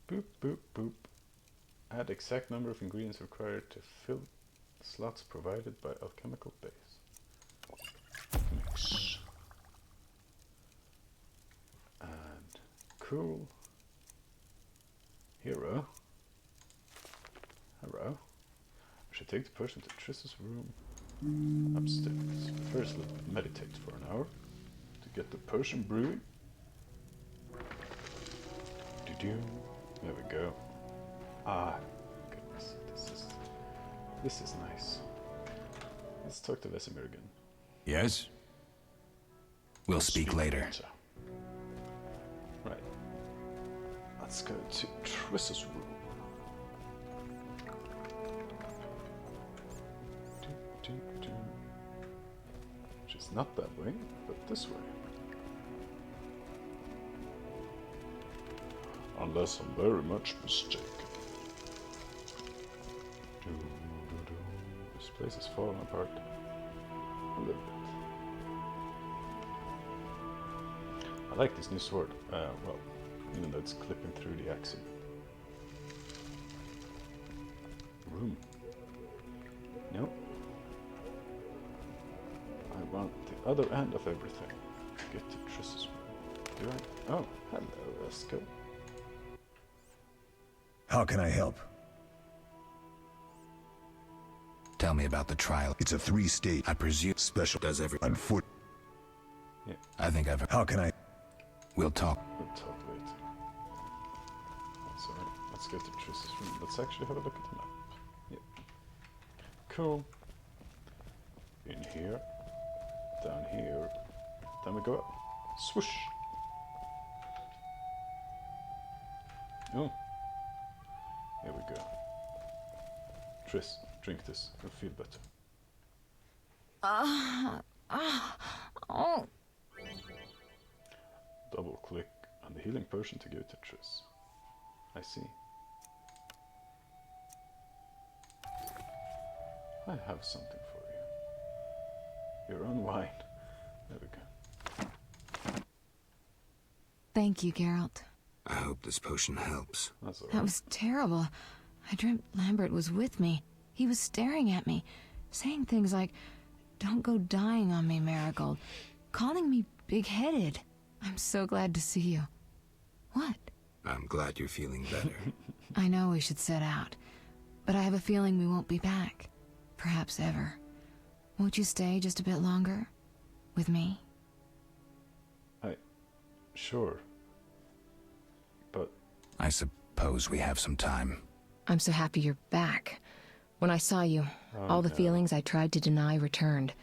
Boop, boop, boop. Add exact number of ingredients required to fill slots provided by alchemical base. Mix. And cool. Hero. Hello. I should take the potion to Triss's room upstairs. First, let's meditate for an hour to get the potion brewing. There we go. Ah, goodness, this is nice. Let's talk to Vesemir again. Yes? We'll speak later. Right. Let's go to Triss's room. Which is not that way, but this way. Unless I'm very much mistaken. This place is falling apart a little bit. I like this new sword. Well, even though it's clipping through the axe. Room. No. I want the other end of everything. Get to Triss's room. Do I? Oh, hello, Eskel. How can I help? Tell me about the trial. It's a 3-stage. I presume Special does every on foot. Yeah. I think I've... How can I? We'll talk. We'll talk later. That's alright. Let's go to Triss's room. Let's actually have a look at the map. Yep. Cool. In here. Down here. Then we go up. Swoosh! Oh. There we go. Triss, drink this. You'll feel better. Oh. Double click on the healing potion to give it to Triss. I see. I have something for you. Your own wine. There we go. Thank you, Geralt. I hope this potion helps. That's all right. That was terrible. I dreamt Lambert was with me. He was staring at me, saying things like, "Don't go dying on me, Marigold," calling me big-headed. I'm so glad to see you. What? I'm glad you're feeling better. I know we should set out, but I have a feeling we won't be back. Perhaps ever. Won't you stay just a bit longer? With me? Sure. But... I suppose we have some time. I'm so happy you're back. When I saw you, all the feelings I tried to deny returned.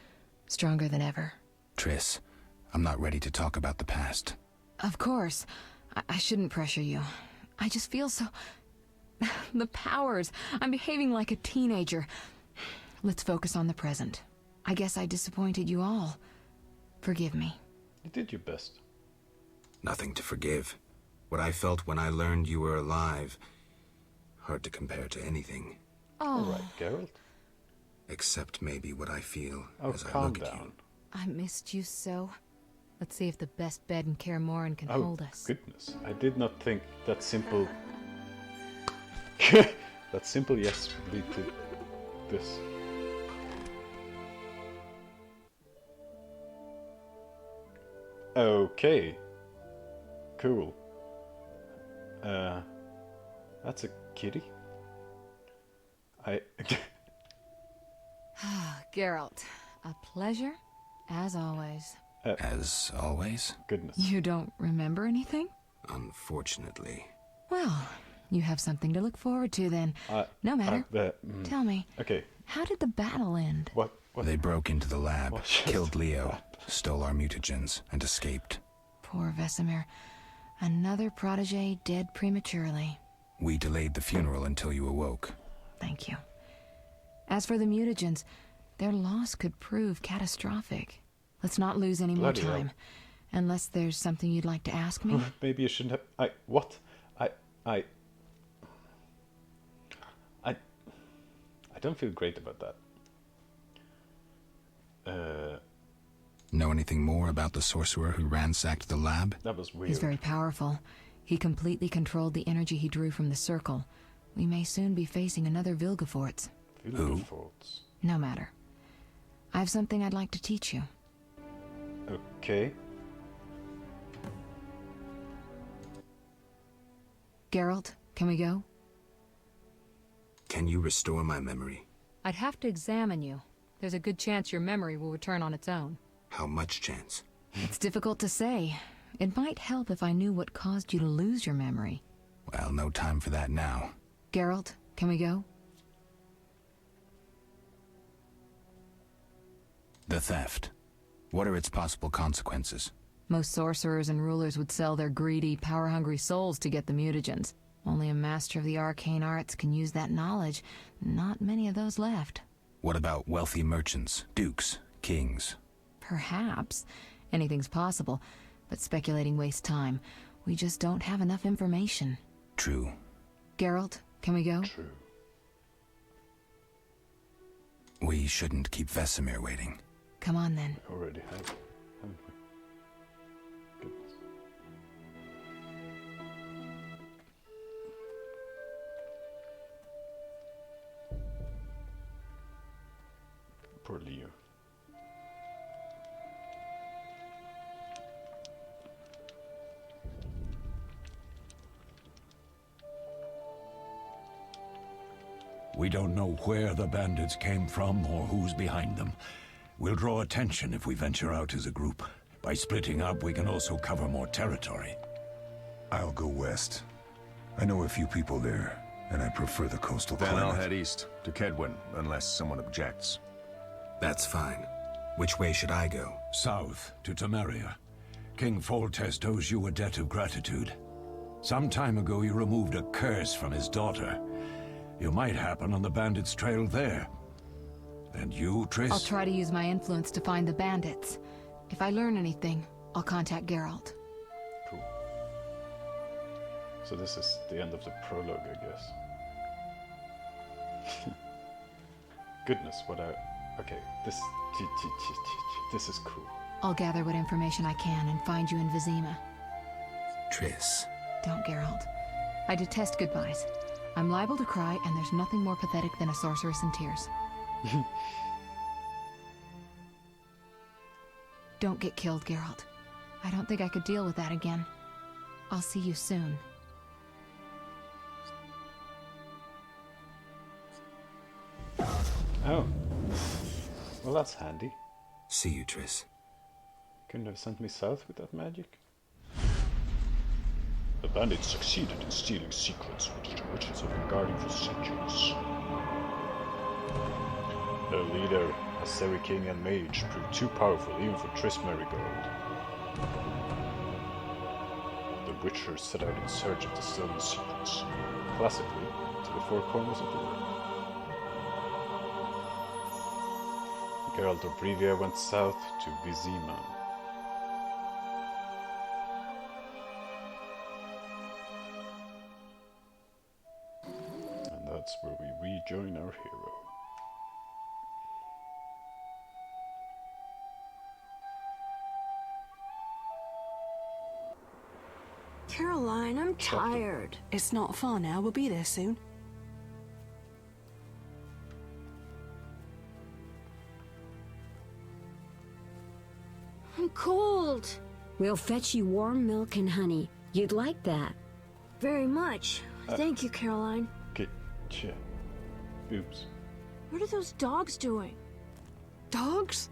Stronger than ever. Triss, I'm not ready to talk about the past. Of course. I shouldn't pressure you. I just feel so... the powers. I'm behaving like a teenager. Let's focus on the present. I guess I disappointed you all. Forgive me. You did your best. Nothing to forgive. What I felt when I learned you were alive, hard to compare to anything. Oh. Alright, Geralt. Except maybe what I feel as I calm look at down. you. I missed you so. Let's see if the best bed in Kaer Morhen can hold us. Goodness. I did not think that simple... that simple yes would lead to this. Okay. Cool. That's a kitty? Geralt, a pleasure, as always. As always? Goodness. You don't remember anything? Unfortunately. Well, you have something to look forward to then. No matter. Tell me. Okay. How did the battle end? What? They broke into the lab, killed Leo, stole our mutagens, and escaped. Poor Vesemir. Another protege dead prematurely. We delayed the funeral until you awoke. Thank you. As for the mutagens, their loss could prove catastrophic. Let's not lose any more time. Unless there's something you'd like to ask me? Maybe you shouldn't have... What? I don't feel great about that. Know anything more about the sorcerer who ransacked the lab? That was weird. He's very powerful. He completely controlled the energy he drew from the circle. We may soon be facing another Vilgefortz. Vilgefortz? No matter. I have something I'd like to teach you. Okay. Geralt, can we go? Can you restore my memory? I'd have to examine you. There's a good chance your memory will return on its own. How much chance? It's difficult to say. It might help if I knew what caused you to lose your memory. Well, no time for that now. Geralt, can we go? The theft. What are its possible consequences? Most sorcerers and rulers would sell their greedy, power-hungry souls to get the mutagens. Only a master of the arcane arts can use that knowledge. Not many of those left. What about wealthy merchants, dukes, kings? Perhaps. Anything's possible. But speculating wastes time. We just don't have enough information. True. Geralt, can we go? True. We shouldn't keep Vesemir waiting. Come on then. We already have, haven't we? Goodness. Poor Leo. We don't know where the bandits came from or who's behind them. We'll draw attention if we venture out as a group. By splitting up, we can also cover more territory. I'll go west. I know a few people there, and I prefer the coastal Then climate. I'll head east, to Kedwin, unless someone objects. That's fine. Which way should I go? South, to Temeria. King Foltest owes you a debt of gratitude. Some time ago you removed a curse from his daughter. You might happen on the bandits' trail there. And you, Triss? I'll try to use my influence to find the bandits. If I learn anything, I'll contact Geralt. Cool. So this is the end of the prologue, I guess. Goodness, what a... Okay, this is cool. I'll gather what information I can and find you in Vizima. Triss. Don't, Geralt. I detest goodbyes. I'm liable to cry, and there's nothing more pathetic than a sorceress in tears. Don't get killed, Geralt. I don't think I could deal with that again. I'll see you soon. Oh. Well, that's handy. See you, Triss. Couldn't have sent me south with that magic. The bandits succeeded in stealing secrets which the witches have been guarding for centuries. Their leader, a Serikanian mage, proved too powerful even for Triss Merigold. The witchers set out in search of the stolen secrets, classically to the four corners of the world. Geralt of Rivia went south to Vizima. And that's where we rejoin our hero. Caroline, I'm tired. It's not far now. We'll be there soon. I'm cold. We'll fetch you warm milk and honey. You'd like that. Very much. Thank you, Caroline. Okay, shit. Oops. What are those dogs doing? Dogs?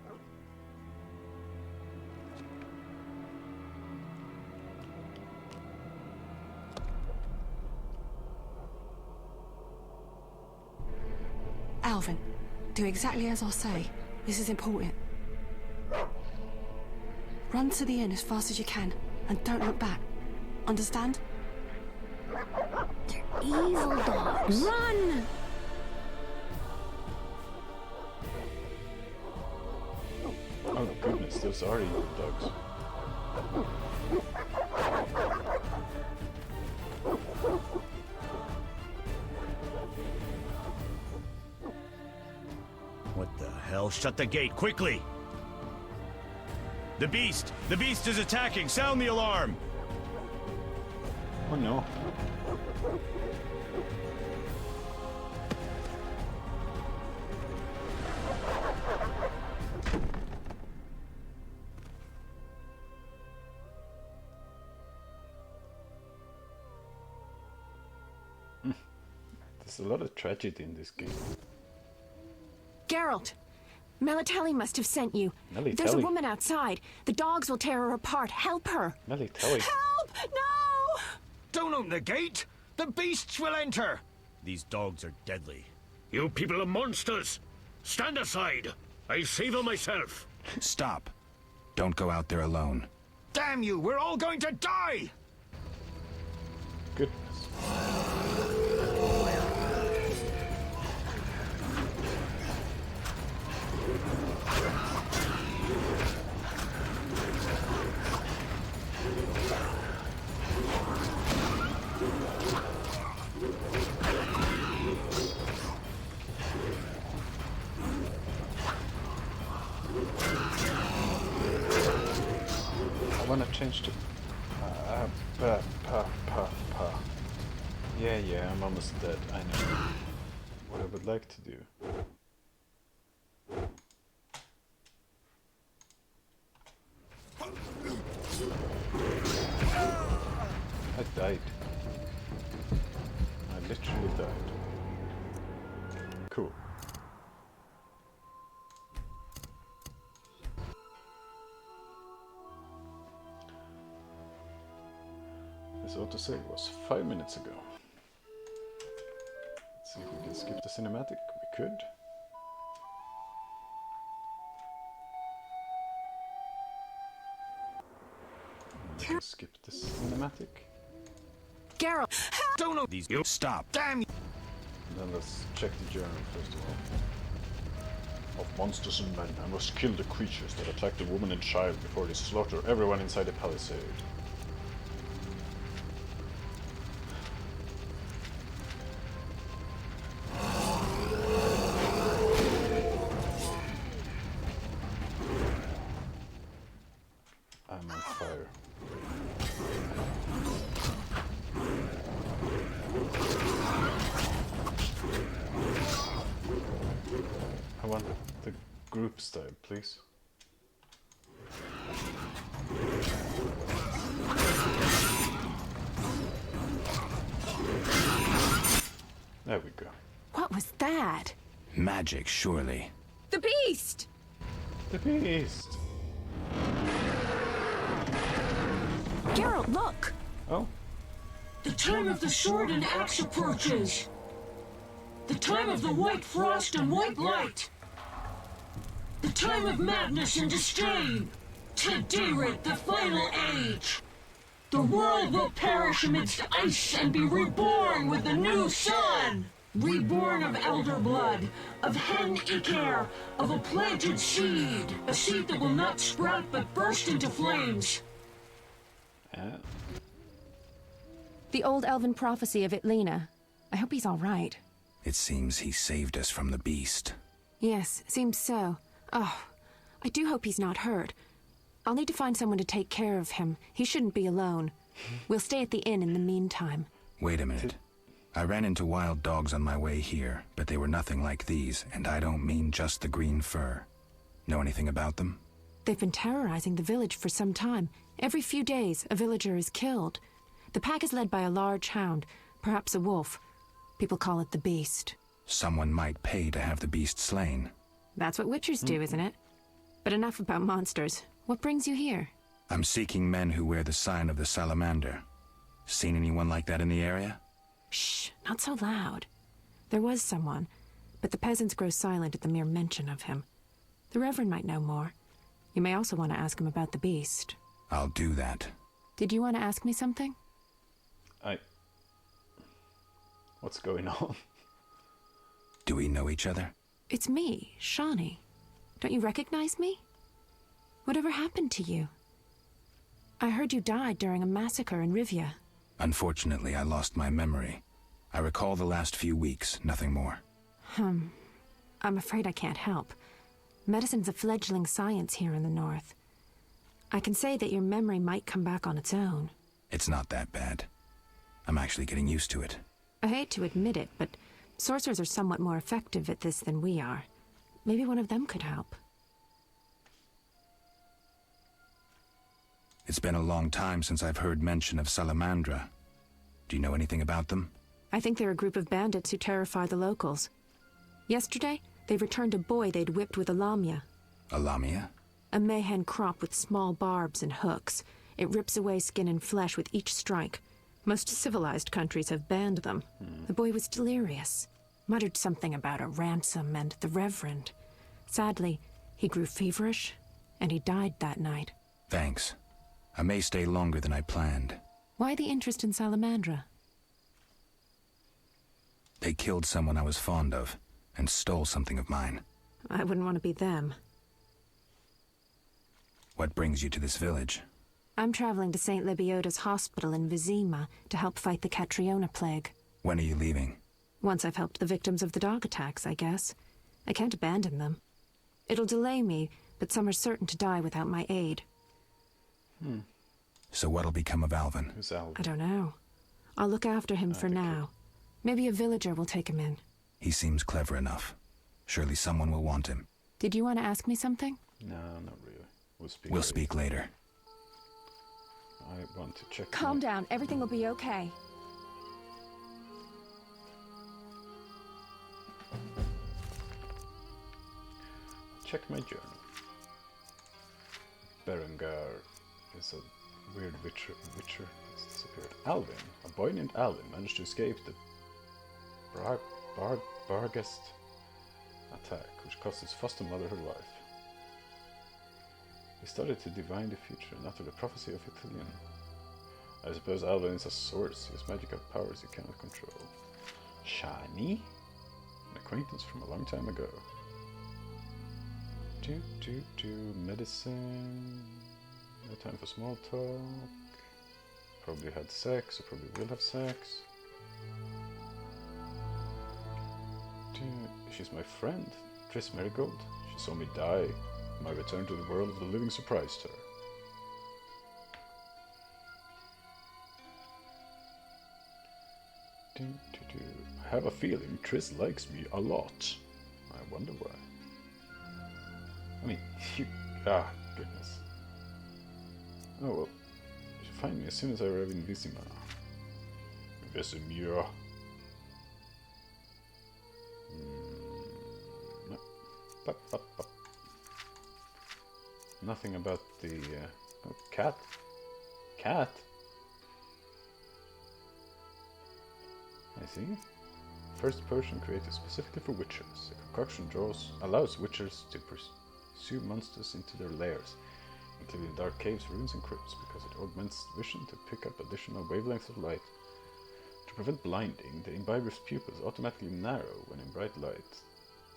Alvin, do exactly as I say. This is important. Run to the inn as fast as you can, and don't look back. Understand? They're evil dogs. Run! Oh goodness, those are evil dogs. What the hell? Shut the gate, quickly! The beast! The beast is attacking! Sound the alarm! Oh no. There's a lot of tragedy in this game. Geralt! Melitelli must have sent you. There's a woman outside. The dogs will tear her apart. Help her. Melitelli. Help! No! Don't open the gate! The beasts will enter! These dogs are deadly. You people are monsters! Stand aside! I'll save her myself! Stop. Don't go out there alone. Damn you! We're all going to die! Goodness. I want to change to yeah, I'm almost dead. I know what I would like to do. I died. I literally died. Cool. This autosave was 5 minutes ago. Let's see if we can skip the cinematic. We could. We can skip the cinematic. Geralt! Don't know these. You stop. Damn you! And then let's check the journal first of all. of monsters and men. I must kill the creatures that attack the woman and child before they slaughter everyone inside the palisade. I'm on fire. I want the group style, please. There we go. What was that? Magic, surely. The beast! The beast! Geralt, look! Oh? The time of the sword and axe approaches. The time of the white frost and white light. The time of madness and disdain. Tedirit, the final age. The world will perish amidst ice and be reborn with the new sun. Reborn of elder blood, of hen Icair, of a planted seed. A seed that will not sprout but burst into flames. The old elven prophecy of Itlena. I hope he's all right. It seems he saved us from the beast. Yes, seems so. Oh, I do hope he's not hurt. I'll need to find someone to take care of him. He shouldn't be alone. We'll stay at the inn in the meantime. Wait a minute. I ran into wild dogs on my way here, but they were nothing like these, and I don't mean just the green fur. Know anything about them? They've been terrorizing the village for some time. Every few days, a villager is killed. The pack is led by a large hound, perhaps a wolf. People call it the beast. Someone might pay to have the beast slain. That's what witchers do, isn't it? But enough about monsters. What brings you here? I'm seeking men who wear the sign of the salamander. Seen anyone like that in the area? Shh, not so loud. There was someone, but the peasants grow silent at the mere mention of him. The Reverend might know more. You may also want to ask him about the beast. I'll do that. Did you want to ask me something? What's going on? Do we know each other? It's me, Shawnee. Don't you recognize me? Whatever happened to you? I heard you died during a massacre in Rivia. Unfortunately, I lost my memory. I recall the last few weeks, nothing more. I'm afraid I can't help. Medicine's a fledgling science here in the north. I can say that your memory might come back on its own. It's not that bad. I'm actually getting used to it. I hate to admit it, but sorcerers are somewhat more effective at this than we are. Maybe one of them could help. It's been a long time since I've heard mention of Salamandra. Do you know anything about them? I think they're a group of bandits who terrify the locals. Yesterday, they returned a boy they'd whipped with a lamia. A lamia? A mayhen crop with small barbs and hooks. It rips away skin and flesh with each strike. Most civilized countries have banned them. The boy was delirious. Muttered something about a ransom and the Reverend. Sadly, he grew feverish, and he died that night. Thanks. I may stay longer than I planned. Why the interest in Salamandra? They killed someone I was fond of, and stole something of mine. I wouldn't want to be them. What brings you to this village? I'm traveling to St. Lebioda's hospital in Vizima to help fight the Catriona plague. When are you leaving? Once I've helped the victims of the dog attacks, I guess. I can't abandon them. It'll delay me, but some are certain to die without my aid. So what'll become of Alvin? Who's Alvin? I don't know. I'll look after him for now. Maybe a villager will take him in. He seems clever enough. Surely someone will want him. Did you want to ask me something? No, not really. We'll speak later. I want to check. Calm down. Everything will be okay. Check my journal. Berengar is a weird witcher that's disappeared. Alvin, a boy named Alvin, managed to escape the Barghest attack, which cost his foster mother her life. He started to divine the future and utter the prophecy of Ithilien. I suppose Alvin is a source. He has magical powers you cannot control. Shani? An acquaintance from a long time ago. Medicine. No time for small talk. Probably had sex, or probably will have sex. She's my friend, Triss Marigold. She saw me die. My return to the world of the living surprised her. I have a feeling Triss likes me a lot. I wonder why. I mean, goodness. Oh well, you should find me as soon as I arrive in Vizima. Vesemir. No. Pop. Nothing about the oh, cat. Cat. I see. First potion created specifically for witchers. The concoction allows witchers to pursue monsters into their lairs, including dark caves, ruins, and crypts, because it augments vision to pick up additional wavelengths of light. To prevent blinding, the imbiber's pupils automatically narrow when in bright light.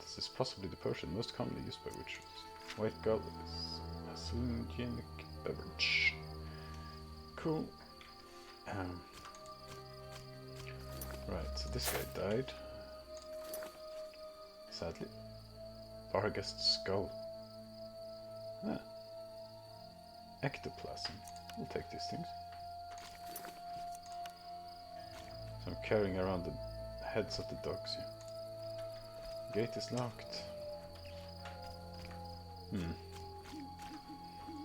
This is possibly the potion most commonly used by witchers. White Gull is a hallucinogenic beverage. Cool. Right, so this guy died. Sadly. Barghest's skull. Ah. Ectoplasm. We'll take these things. So I'm carrying around the heads of the dogs here. Gate is locked.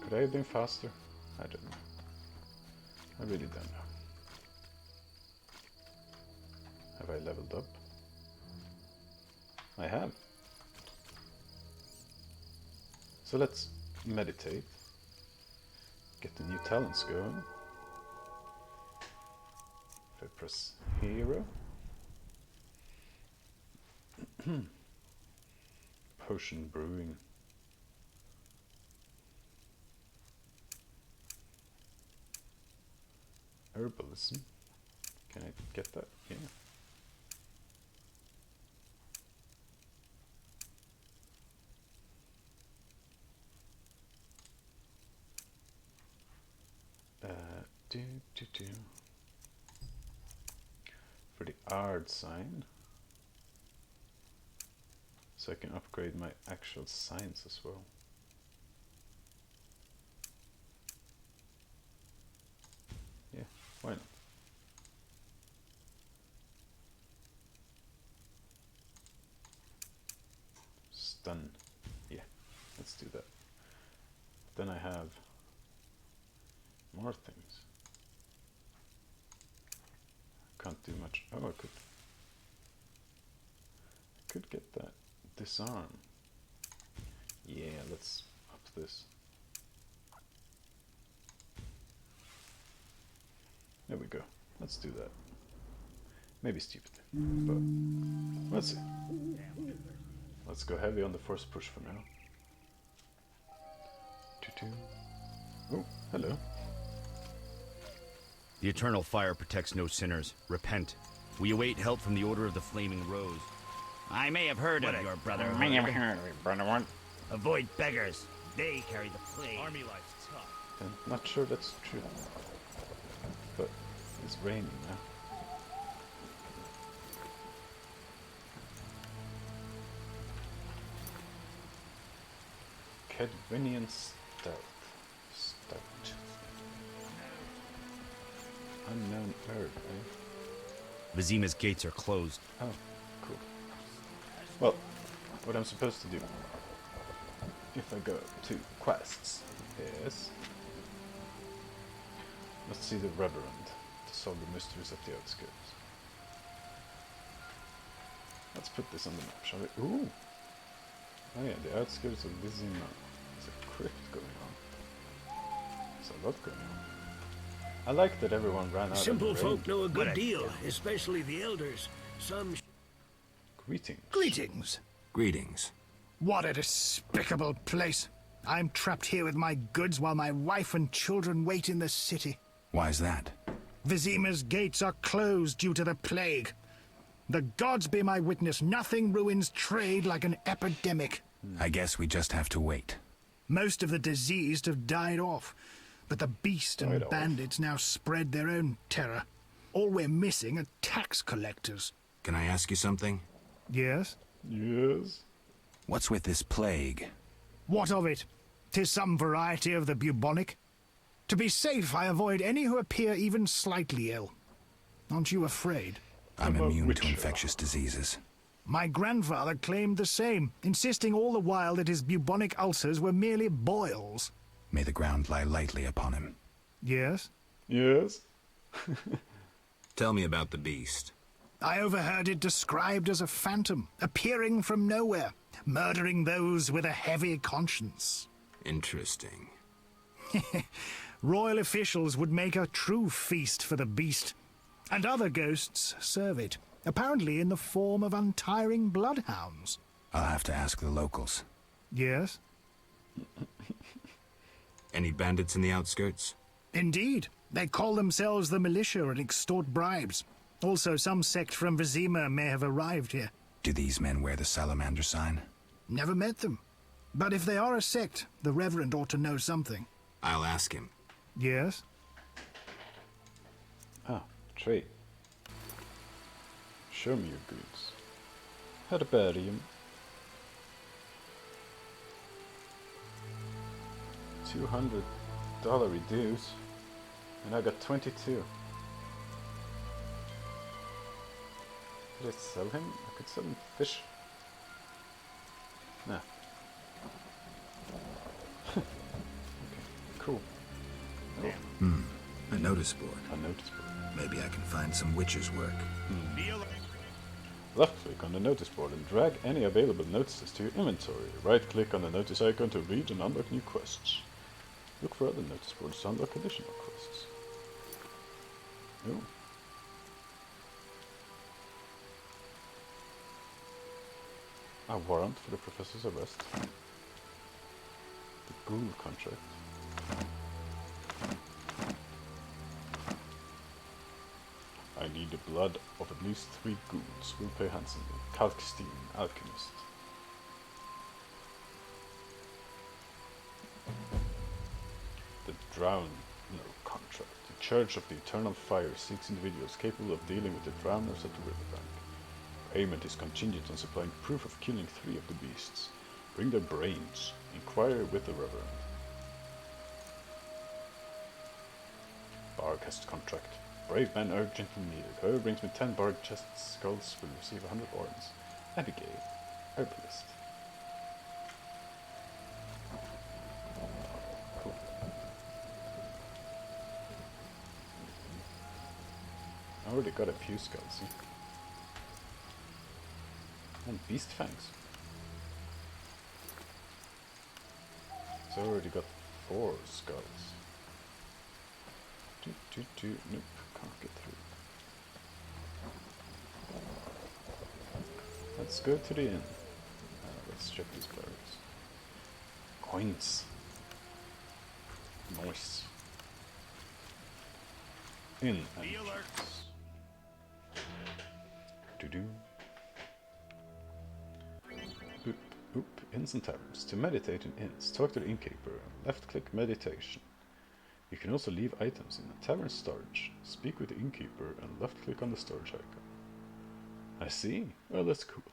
Could I have been faster? I don't know. I really don't know. Have I leveled up? I have. So let's meditate. Get the new talents going. If I press hero. Potion brewing. Herbalism. Can I get that? Yeah. For the Ard sign, so I can upgrade my actual signs as well. Yeah, why not? Stun. Yeah, let's do that. Then I have more things. Can't do much. Oh, I could get that. Disarm. Yeah, let's up this. There we go. Let's do that. Maybe stupidly, but let's see. Let's go heavy on the force push for now. Oh, hello. The eternal fire protects no sinners. Repent. We await help from the Order of the Flaming Rose. I may have heard of your brother. I never heard of your brother one. Avoid beggars. They carry the plague. Army life's tough. I'm not sure that's true. But it's raining now. Kedvinian Stout. Unknown herb, eh? Vizima's gates are closed. Oh, cool. Well, what I'm supposed to do, if I go to quests, is must see the Reverend to solve the mysteries of the outskirts. Let's put this on the map, shall we? Ooh! Oh yeah, the outskirts of Vizima. There's a crypt going on. There's a lot going on. I like that everyone ran out. Simple folk know a good deal, especially the elders. Some. Greetings. Greetings. Greetings. What a despicable place. I'm trapped here with my goods while my wife and children wait in the city. Why's that? Vizima's gates are closed due to the plague. The gods be my witness, nothing ruins trade like an epidemic. I guess we just have to wait. Most of the diseased have died off, but the beast and bandits now spread their own terror. All we're missing are tax collectors. Can I ask you something? Yes? Yes? What's with this plague? What of it? 'Tis some variety of the bubonic. To be safe, I avoid any who appear even slightly ill. Aren't you afraid? I'm immune to infectious diseases. My grandfather claimed the same, insisting all the while that his bubonic ulcers were merely boils. May the ground lie lightly upon him. Yes? Yes? Tell me about the beast. I overheard it described as a phantom, appearing from nowhere, murdering those with a heavy conscience. Interesting. Royal officials would make a true feast for the beast, and other ghosts serve it, apparently in the form of untiring bloodhounds. I'll have to ask the locals. Yes? Any bandits in the outskirts? Indeed. They call themselves the militia and extort bribes. Also, some sect from Vizima may have arrived here. Do these men wear the salamander sign? Never met them. But if they are a sect, the Reverend ought to know something. I'll ask him. Yes? Ah, trade. Show me your goods. Herbarium. $200 reduce. And I got 22. Could I sell him? I could sell him fish. Nah. Okay, cool. Oh. A notice board. A notice board. Maybe I can find some witcher's work. Left click on the notice board and drag any available notices to your inventory. Right click on the notice icon to read and unlock new quests. Look for other notice boards to unlock additional quests. Oh. A warrant for the professor's arrest. The ghoul contract. I need the blood of at least 3 ghouls. Will pay handsomely. Kalkstein, alchemist. The drown contract. The Church of the Eternal Fire seeks individuals capable of dealing with the drowners at the riverbank. Payment is contingent on supplying proof of killing 3 of the beasts. Bring their brains. Inquire with the Reverend. Barghest contract. Brave men urgently needed. Whoever brings me 10 bark chest skulls will receive 100 ornaments. Abigail, herbalist. Cool. I already got a few skulls. See? And beast fangs. So I already got 4 skulls. Nope, can't get through. Let's go to the inn. Let's check these barrels. Coins. Nice. Inn entrance. Do-do. Boop, boop. Inns and taverns. To meditate in inns, talk to the innkeeper. Left-click meditation. You can also leave items in a tavern storage. Speak with the innkeeper and left-click on the storage icon. I see. Well, that's cool.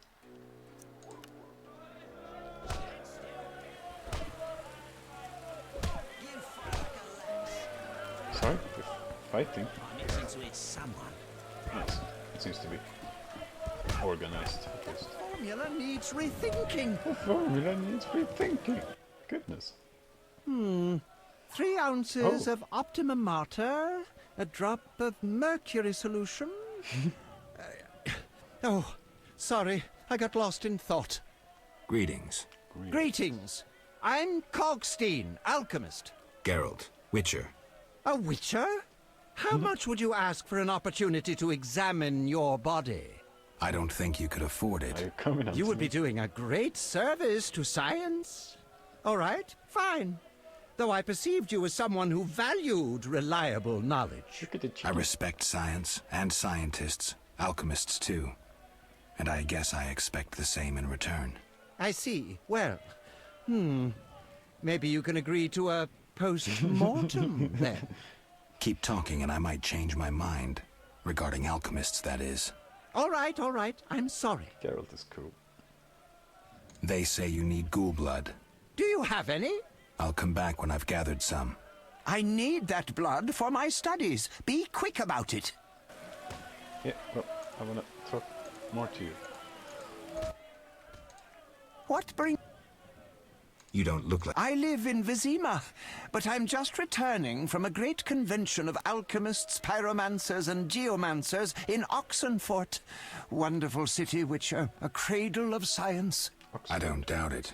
Sorry? You're fighting? Nice. It seems to be organized, at least. Formula needs rethinking. The formula needs rethinking. Goodness. 3 ounces of optimum mater, a drop of mercury solution. Oh, sorry, I got lost in thought. Greetings. Greetings. I'm Kalkstein, alchemist. Geralt, witcher. A witcher? How much would you ask for an opportunity to examine your body? I don't think you could afford it. You would be doing a great service to science. All right, fine. Though I perceived you as someone who valued reliable knowledge. I respect science, and scientists, alchemists too. And I guess I expect the same in return. I see. Well, maybe you can agree to a post-mortem, then. Keep talking and I might change my mind. Regarding alchemists, that is. All right, I'm sorry. Geralt is cool. They say you need ghoul blood. Do you have any? I'll come back when I've gathered some. I need that blood for my studies. Be quick about it. Yeah, well, I want to talk more to you. What bring... You don't look like... I live in Vizima, but I'm just returning from a great convention of alchemists, pyromancers, and geomancers in Oxenfurt. Wonderful city, Witcher. A cradle of science. I don't doubt it.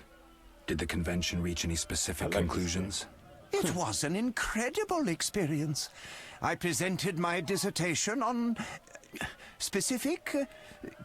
Did the convention reach any specific conclusions? It was an incredible experience. I presented my dissertation on... specific?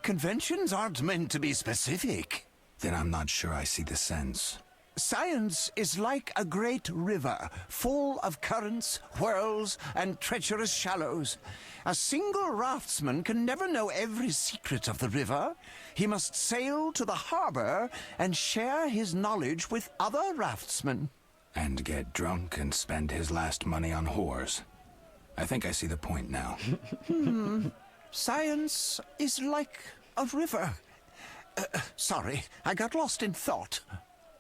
Conventions aren't meant to be specific. Then I'm not sure I see the sense. Science is like a great river, full of currents, whirls, and treacherous shallows. A single raftsman can never know every secret of the river. He must sail to the harbor and share his knowledge with other raftsmen. And get drunk and spend his last money on whores. I think I see the point now. Science is like a river. Sorry, I got lost in thought.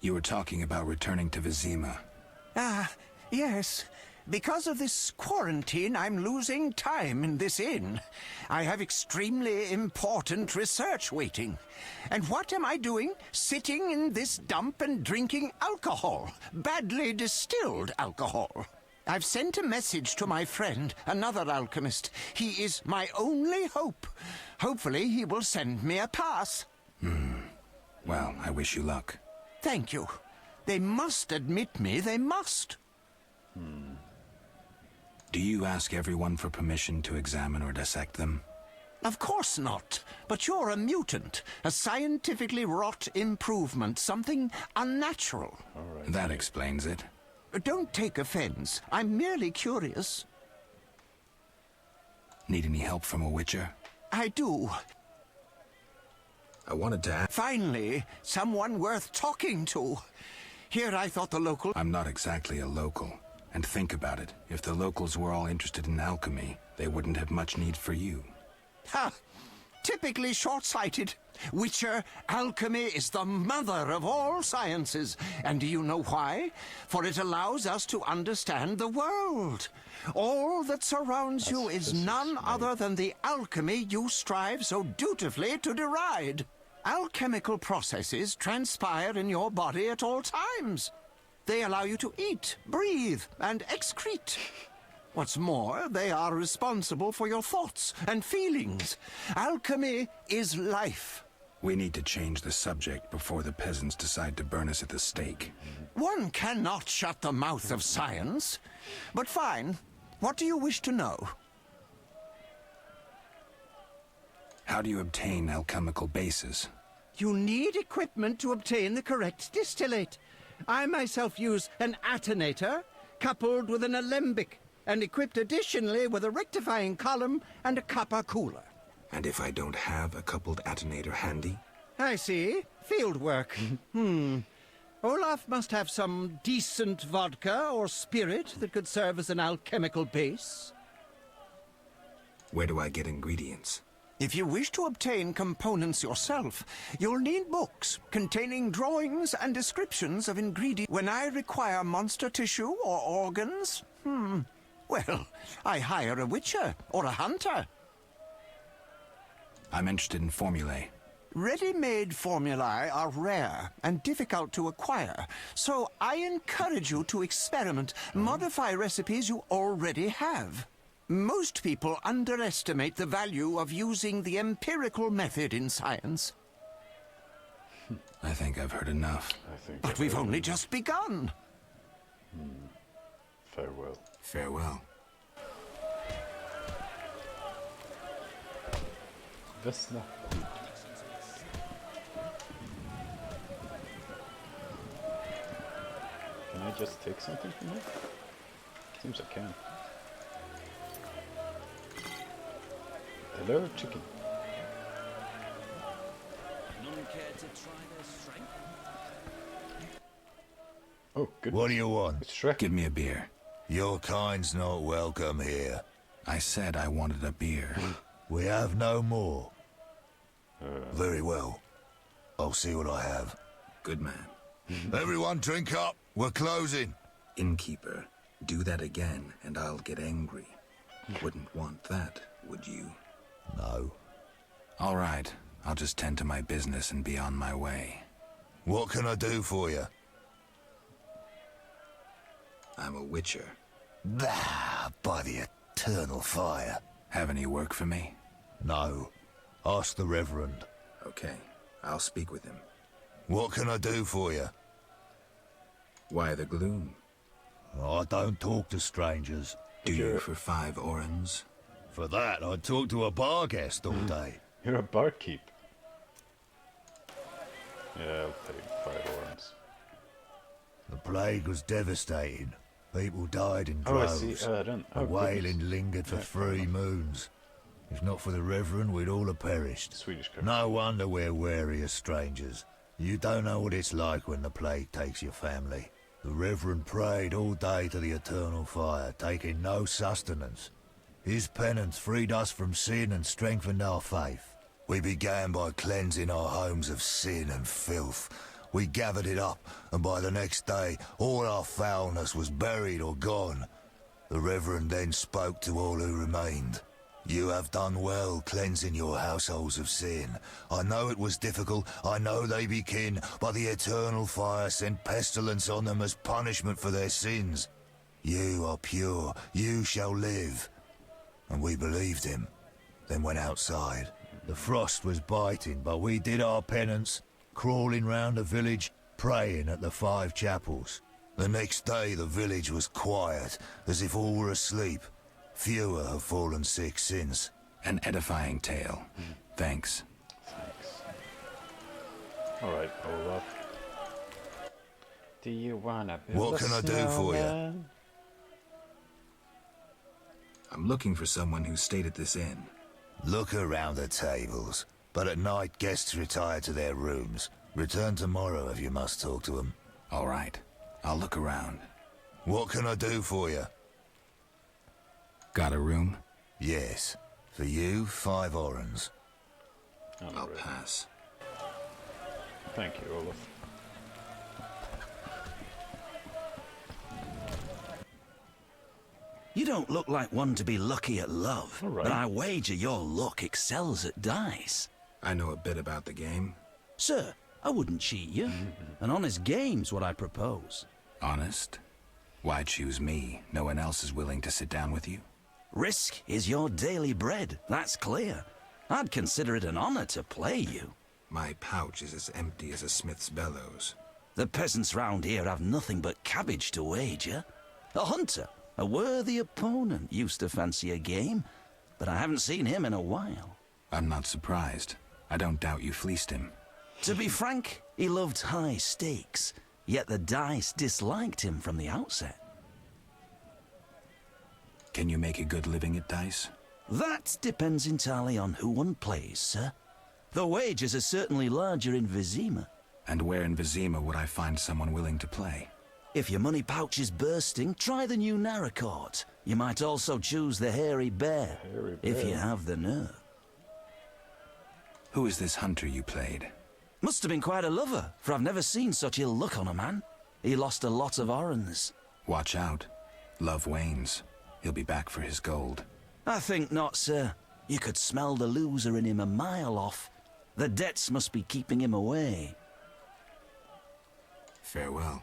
You were talking about returning to Vizima. Yes. Because of this quarantine, I'm losing time in this inn. I have extremely important research waiting. And what am I doing? Sitting in this dump and drinking alcohol. Badly distilled alcohol. I've sent a message to my friend, another alchemist. He is my only hope. Hopefully he will send me a pass. Well, I wish you luck. Thank you. They must admit me, they must. Do you ask everyone for permission to examine or dissect them? Of course not. But you're a mutant. A scientifically wrought improvement. Something unnatural. That explains it. Don't take offense. I'm merely curious. Need any help from a Witcher? I do. I wanted to ask... Finally, someone worth talking to. Here I thought the local... I'm not exactly a local. And think about it. If the locals were all interested in alchemy, they wouldn't have much need for you. Ha! Typically short-sighted. Witcher, alchemy is the mother of all sciences. And do you know why? For it allows us to understand the world. All that surrounds you is none other than the alchemy you strive so dutifully to deride. Alchemical processes transpire in your body at all times. They allow you to eat, breathe, and excrete. What's more, they are responsible for your thoughts and feelings. Alchemy is life. We need to change the subject before the peasants decide to burn us at the stake. One cannot shut the mouth of science. But fine. What do you wish to know? How do you obtain alchemical bases? You need equipment to obtain the correct distillate. I myself use an attenator, coupled with an alembic, and equipped additionally with a rectifying column and a copper cooler. And if I don't have a coupled attenator handy? I see. Field work. Olaf must have some decent vodka or spirit that could serve as an alchemical base. Where do I get ingredients? If you wish to obtain components yourself, you'll need books containing drawings and descriptions of ingredients. When I require monster tissue or organs, well, I hire a witcher or a hunter. I'm interested in formulae. Ready-made formulae are rare and difficult to acquire, so I encourage you to experiment, modify recipes you already have. Most people underestimate the value of using the empirical method in science. I think I've heard enough. But we've only just begun. Farewell. Farewell. That's not... Can I just take something from here? Seems I can. Hello, chicken. care to try their strength? Oh, good. What do you want? It's Shrek. Give me a beer. Your kind's not welcome here. I said I wanted a beer. We have no more. Very well. I'll see what I have. Good man. Everyone drink up. We're closing. Innkeeper, do that again and I'll get angry. Wouldn't want that, would you? No. All right. I'll just tend to my business and be on my way. What can I do for you? I'm a witcher. Ah, by the eternal fire. Have any work for me? No. Ask the Reverend. Okay. I'll speak with him. What can I do for you? Why the gloom? I don't talk to strangers. Do you for 5 orens? For that, I'd talk to a bar guest all day. You're a barkeep. Yeah, I'll pay 5 orens. The plague was devastating. People died in Oh, I droves. see. The wailing lingered for 3 moons. If not for the Reverend, we'd all have perished. Swedish currency. No wonder we're wary of strangers. You don't know what it's like when the plague takes your family. The Reverend prayed all day to the eternal fire, taking no sustenance. His penance freed us from sin and strengthened our faith. We began by cleansing our homes of sin and filth. We gathered it up, and by the next day, all our foulness was buried or gone. The Reverend then spoke to all who remained. You have done well cleansing your households of sin. I know it was difficult, I know they be kin, but the eternal fire sent pestilence on them as punishment for their sins. You are pure, you shall live. And we believed him, then went outside. The frost was biting, but we did our penance, crawling round the village, praying at the 5 chapels. The next day the village was quiet, as if all were asleep. Fewer have fallen sick since. An edifying tale. Thanks. Thanks. Alright, Olaf. Do you wanna build What can I do for you? I'm looking for someone who stayed at this inn. Look around the tables, but at night guests retire to their rooms. Return tomorrow if you must talk to them. All right, I'll look around. What can I do for you? Got a room? Yes. For you, 5 orens. I'll pass. Thank you, Olaf. You don't look like one to be lucky at love, All right. but I wager your luck excels at dice. I know a bit about the game. Sir, I wouldn't cheat you. An honest game's what I propose. Honest? Why choose me? No one else is willing to sit down with you? Risk is your daily bread, that's clear. I'd consider it an honor to play you. My pouch is as empty as a smith's bellows. The peasants round here have nothing but cabbage to wager. A hunter, a worthy opponent, used to fancy a game, but I haven't seen him in a while. I'm not surprised. I don't doubt you fleeced him. To be frank, he loved high stakes, yet the dice disliked him from the outset. Can you make a good living at dice? That depends entirely on who one plays, sir. The wages are certainly larger in Vizima. And where in Vizima would I find someone willing to play? If your money pouch is bursting, try the new Narracourt. You might also choose the Hairy Bear, if you have the nerve. Who is this hunter you played? Must have been quite a lover, for I've never seen such ill luck on a man. He lost a lot of orens. Watch out. Love wanes. He'll be back for his gold. I think not, sir. You could smell the loser in him a mile off. The debts must be keeping him away. Farewell.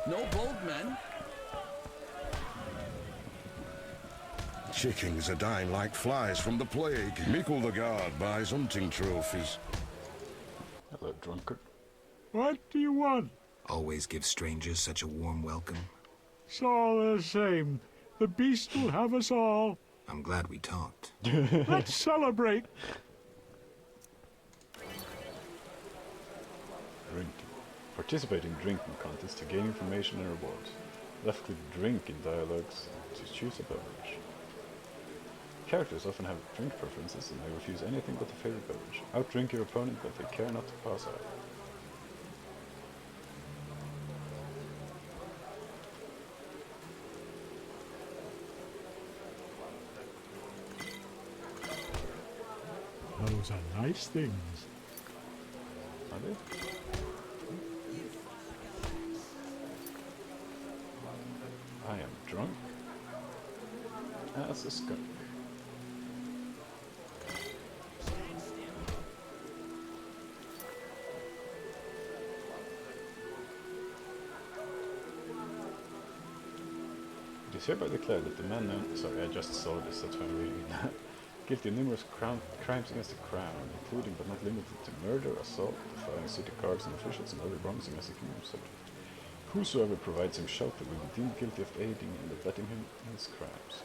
No bold men. Chickens are dying like flies from the plague. Mickle the guard buys hunting trophies. Hello, drunkard. What do you want? Always give strangers such a warm welcome. It's all the same. The beast will have us all. I'm glad we talked. Let's celebrate. Drink. Participate in drinking contests to gain information and rewards. Left click drink in dialogues to choose a beverage. Characters often have drink preferences and they refuse anything but their favorite beverage. Outdrink your opponent, but they care not to pass out. Those are nice things. Are they? I am drunk as a skunk. It is hereby declared that the man known... Sorry, I just saw this, that's why I'm reading that. Guilty of numerous crimes against the crown, including but not limited to murder, assault, defying city guards and officials, and other wrongs against the kingdom subject. Whosoever provides him shelter will be deemed guilty of aiding and abetting him in his crimes.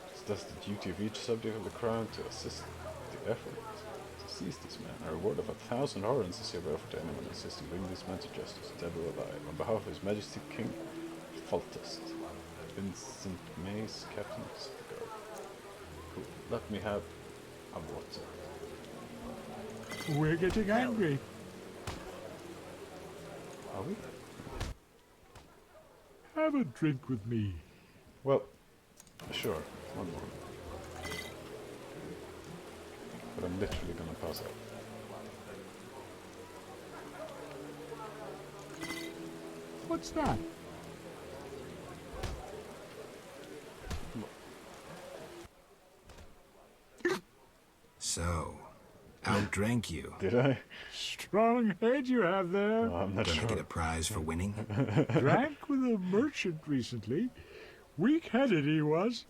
It is thus the duty of each subject of the crown to assist the effort to seize this man. A reward of 1,000 orens is hereby offered to anyone assisting bring this man to justice, dead or alive, on behalf of His Majesty King Foltest, Vincent Mays, Captain of the Guard. Cool. Let me have a water. We're getting angry. Are we? Have a drink with me. Well, sure, one more. But I'm literally gonna pass out. What's that? So, outdrank you. Did I? Strong head you have there. Oh, I'm not Gonna sure. get a prize for winning? Drank with a merchant recently. Weak-headed he was.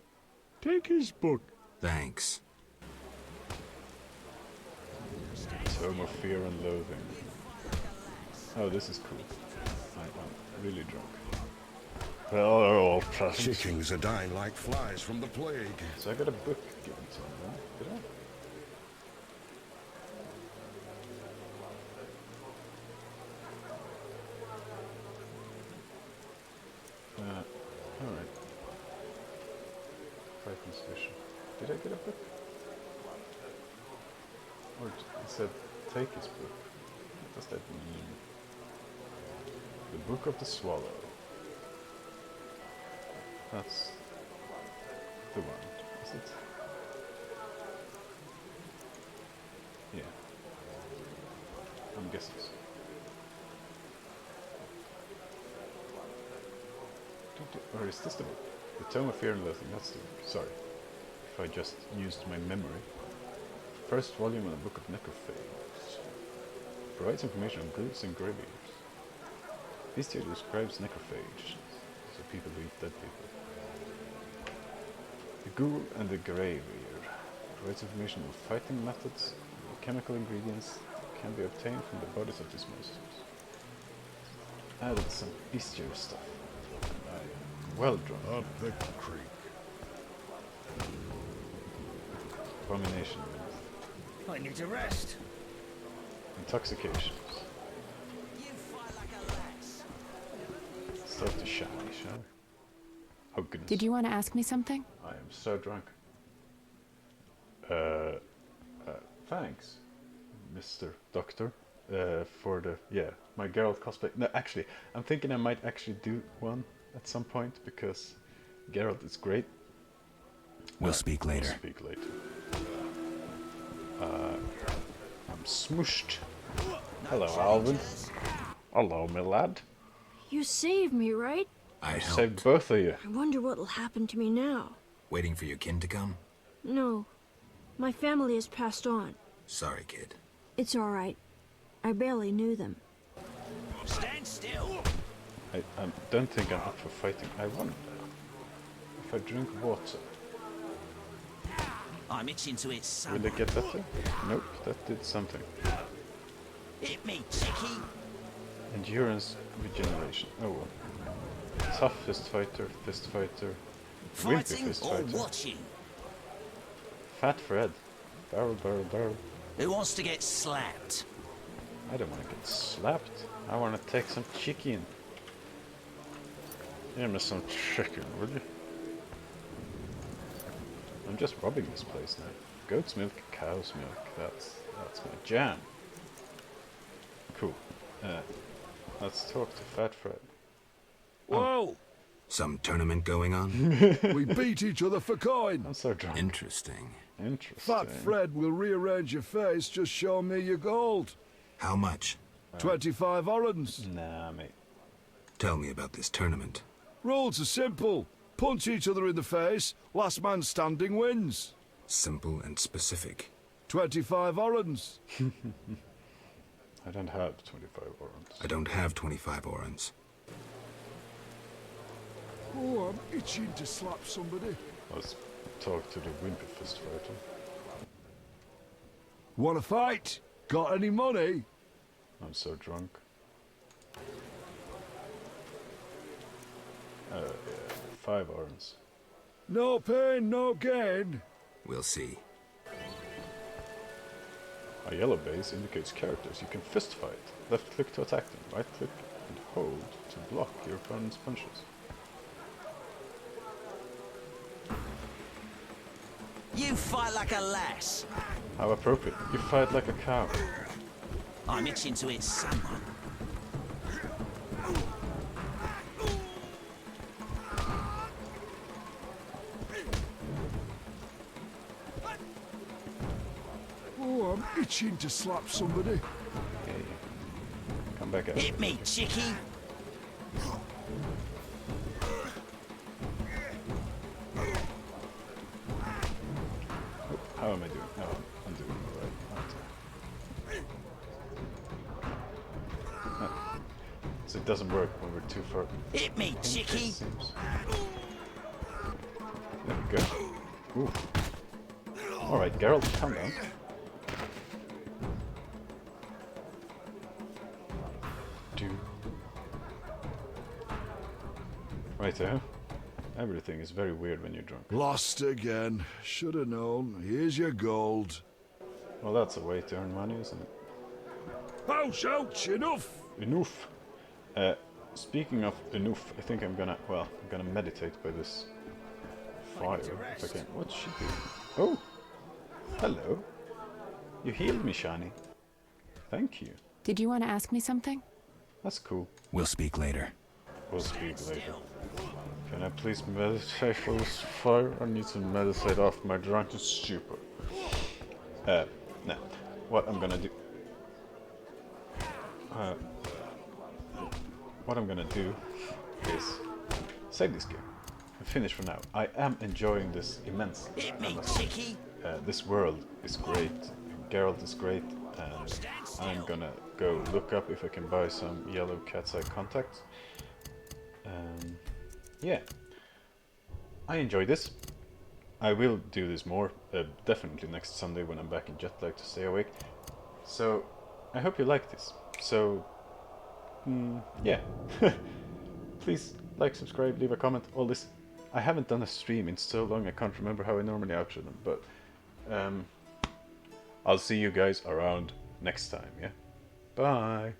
Take his book. Thanks. Tome of Fear and Loathing. Oh, this is cool. I'm really drunk. Well, they're all pleasant. Chickens are dying like flies from the plague. So I got a book given to me, right? Did I? Alright. Frighten's Vision. Did I get a book? Or it said, take his book. What does that mean? The Book of the Swallow. That's the one, is it? Yeah. I'm guessing so. Or is this the book? The Tome of Fear and Loathing, that's the book. Sorry. If I just used my memory. First volume in the Book of Necrophages. Provides information on ghouls and graveyards. This title describes necrophages, so people who eat dead people. The ghoul and the graveyard. Provides information on fighting methods and chemical ingredients that can be obtained from the bodies of these monsters. Added some bestial stuff. I am well drunk. Up the creek. Abomination. I need to rest. Intoxications. Start to shine, shall we? Oh goodness. Did you want to ask me something? I am so drunk. Thanks, Mr. Doctor, for the, my Geralt cosplay. No, actually, I'm thinking I might actually do one at some point, because Geralt is great. We'll speak later. We'll speak later. I'm smooshed. Hello, Alvin. Hello, my lad. You saved me, right? I saved both of you. I wonder what'll happen to me now. Waiting for your kin to come? No. My family has passed on. Sorry, kid. It's all right. I barely knew them. Stand still. I don't think I'm up for fighting. I wonder if I drink water. I'm itching to eat some. Will I get better? Nope, that did something. Hit me, chickie. Endurance regeneration. Oh well. Tough fist fighter, wimpy Fighting fist or fighter. watching? Fat Fred. Barrel. Who wants to get slapped? I don't want to get slapped. I want to take some chicken. Give me some chicken, will you? I'm just robbing this place now. Goat's milk, cow's milk. That's my jam. Cool. Let's talk to Fat Fred. Whoa! Some tournament going on? We beat each other for coin. I'm so drunk. Interesting. Fat Fred will rearrange your face, just show me your gold. How much? 25 orens. Nah, mate. Tell me about this tournament. Rules are simple. Punch each other in the face, last man standing wins. Simple and specific. 25 orens. I don't have 25 orens. I don't have 25 orens. Oh, I'm itching to slap somebody. Let's talk to the Wimpy Fist fighter. Wanna fight? Got any money? I'm so drunk. Yeah, 5 orens. No pain, no gain. We'll see. A yellow base indicates characters you can fist fight. Left click to attack them, right click and hold to block your opponent's punches. You fight like a lass. How appropriate. You fight like a cow. I'm itching to hit someone. Oh, I'm itching to slap somebody. Hey. Come back out. Hit me, chickie. How am I doing? No, I'm doing alright. So it doesn't work when we're too far. Hit me, chickie. There we go. Ooh. Alright, Geralt, calm down. Right, everything is very weird when you're drunk. Lost again. Should have known. Here's your gold. Well, that's a way to earn money, isn't it? Ouch, ouch, enough! Enough! Speaking of enough, I think I'm gonna meditate by this fire, if I can. What's she doing? Oh! Hello! You healed me, Shani. Thank you. Did you want to ask me something? That's cool. We'll speak later. We'll speak later. Can I please meditate for this fire? I need to meditate off my drunken stupor. Now, what I'm gonna do... what I'm gonna do is save this game and finish for now. I am enjoying this immensely. Hit me, chickie. This world is great, Geralt is great, and I'm gonna go look up if I can buy some yellow cat's eye contacts. Yeah, I enjoy this. I will do this more, definitely next Sunday when I'm back in jet lag to stay awake. So, I hope you like this. So, yeah. Please like, subscribe, leave a comment, all this. I haven't done a stream in so long I can't remember how I normally outro them, but I'll see you guys around next time, yeah? Bye!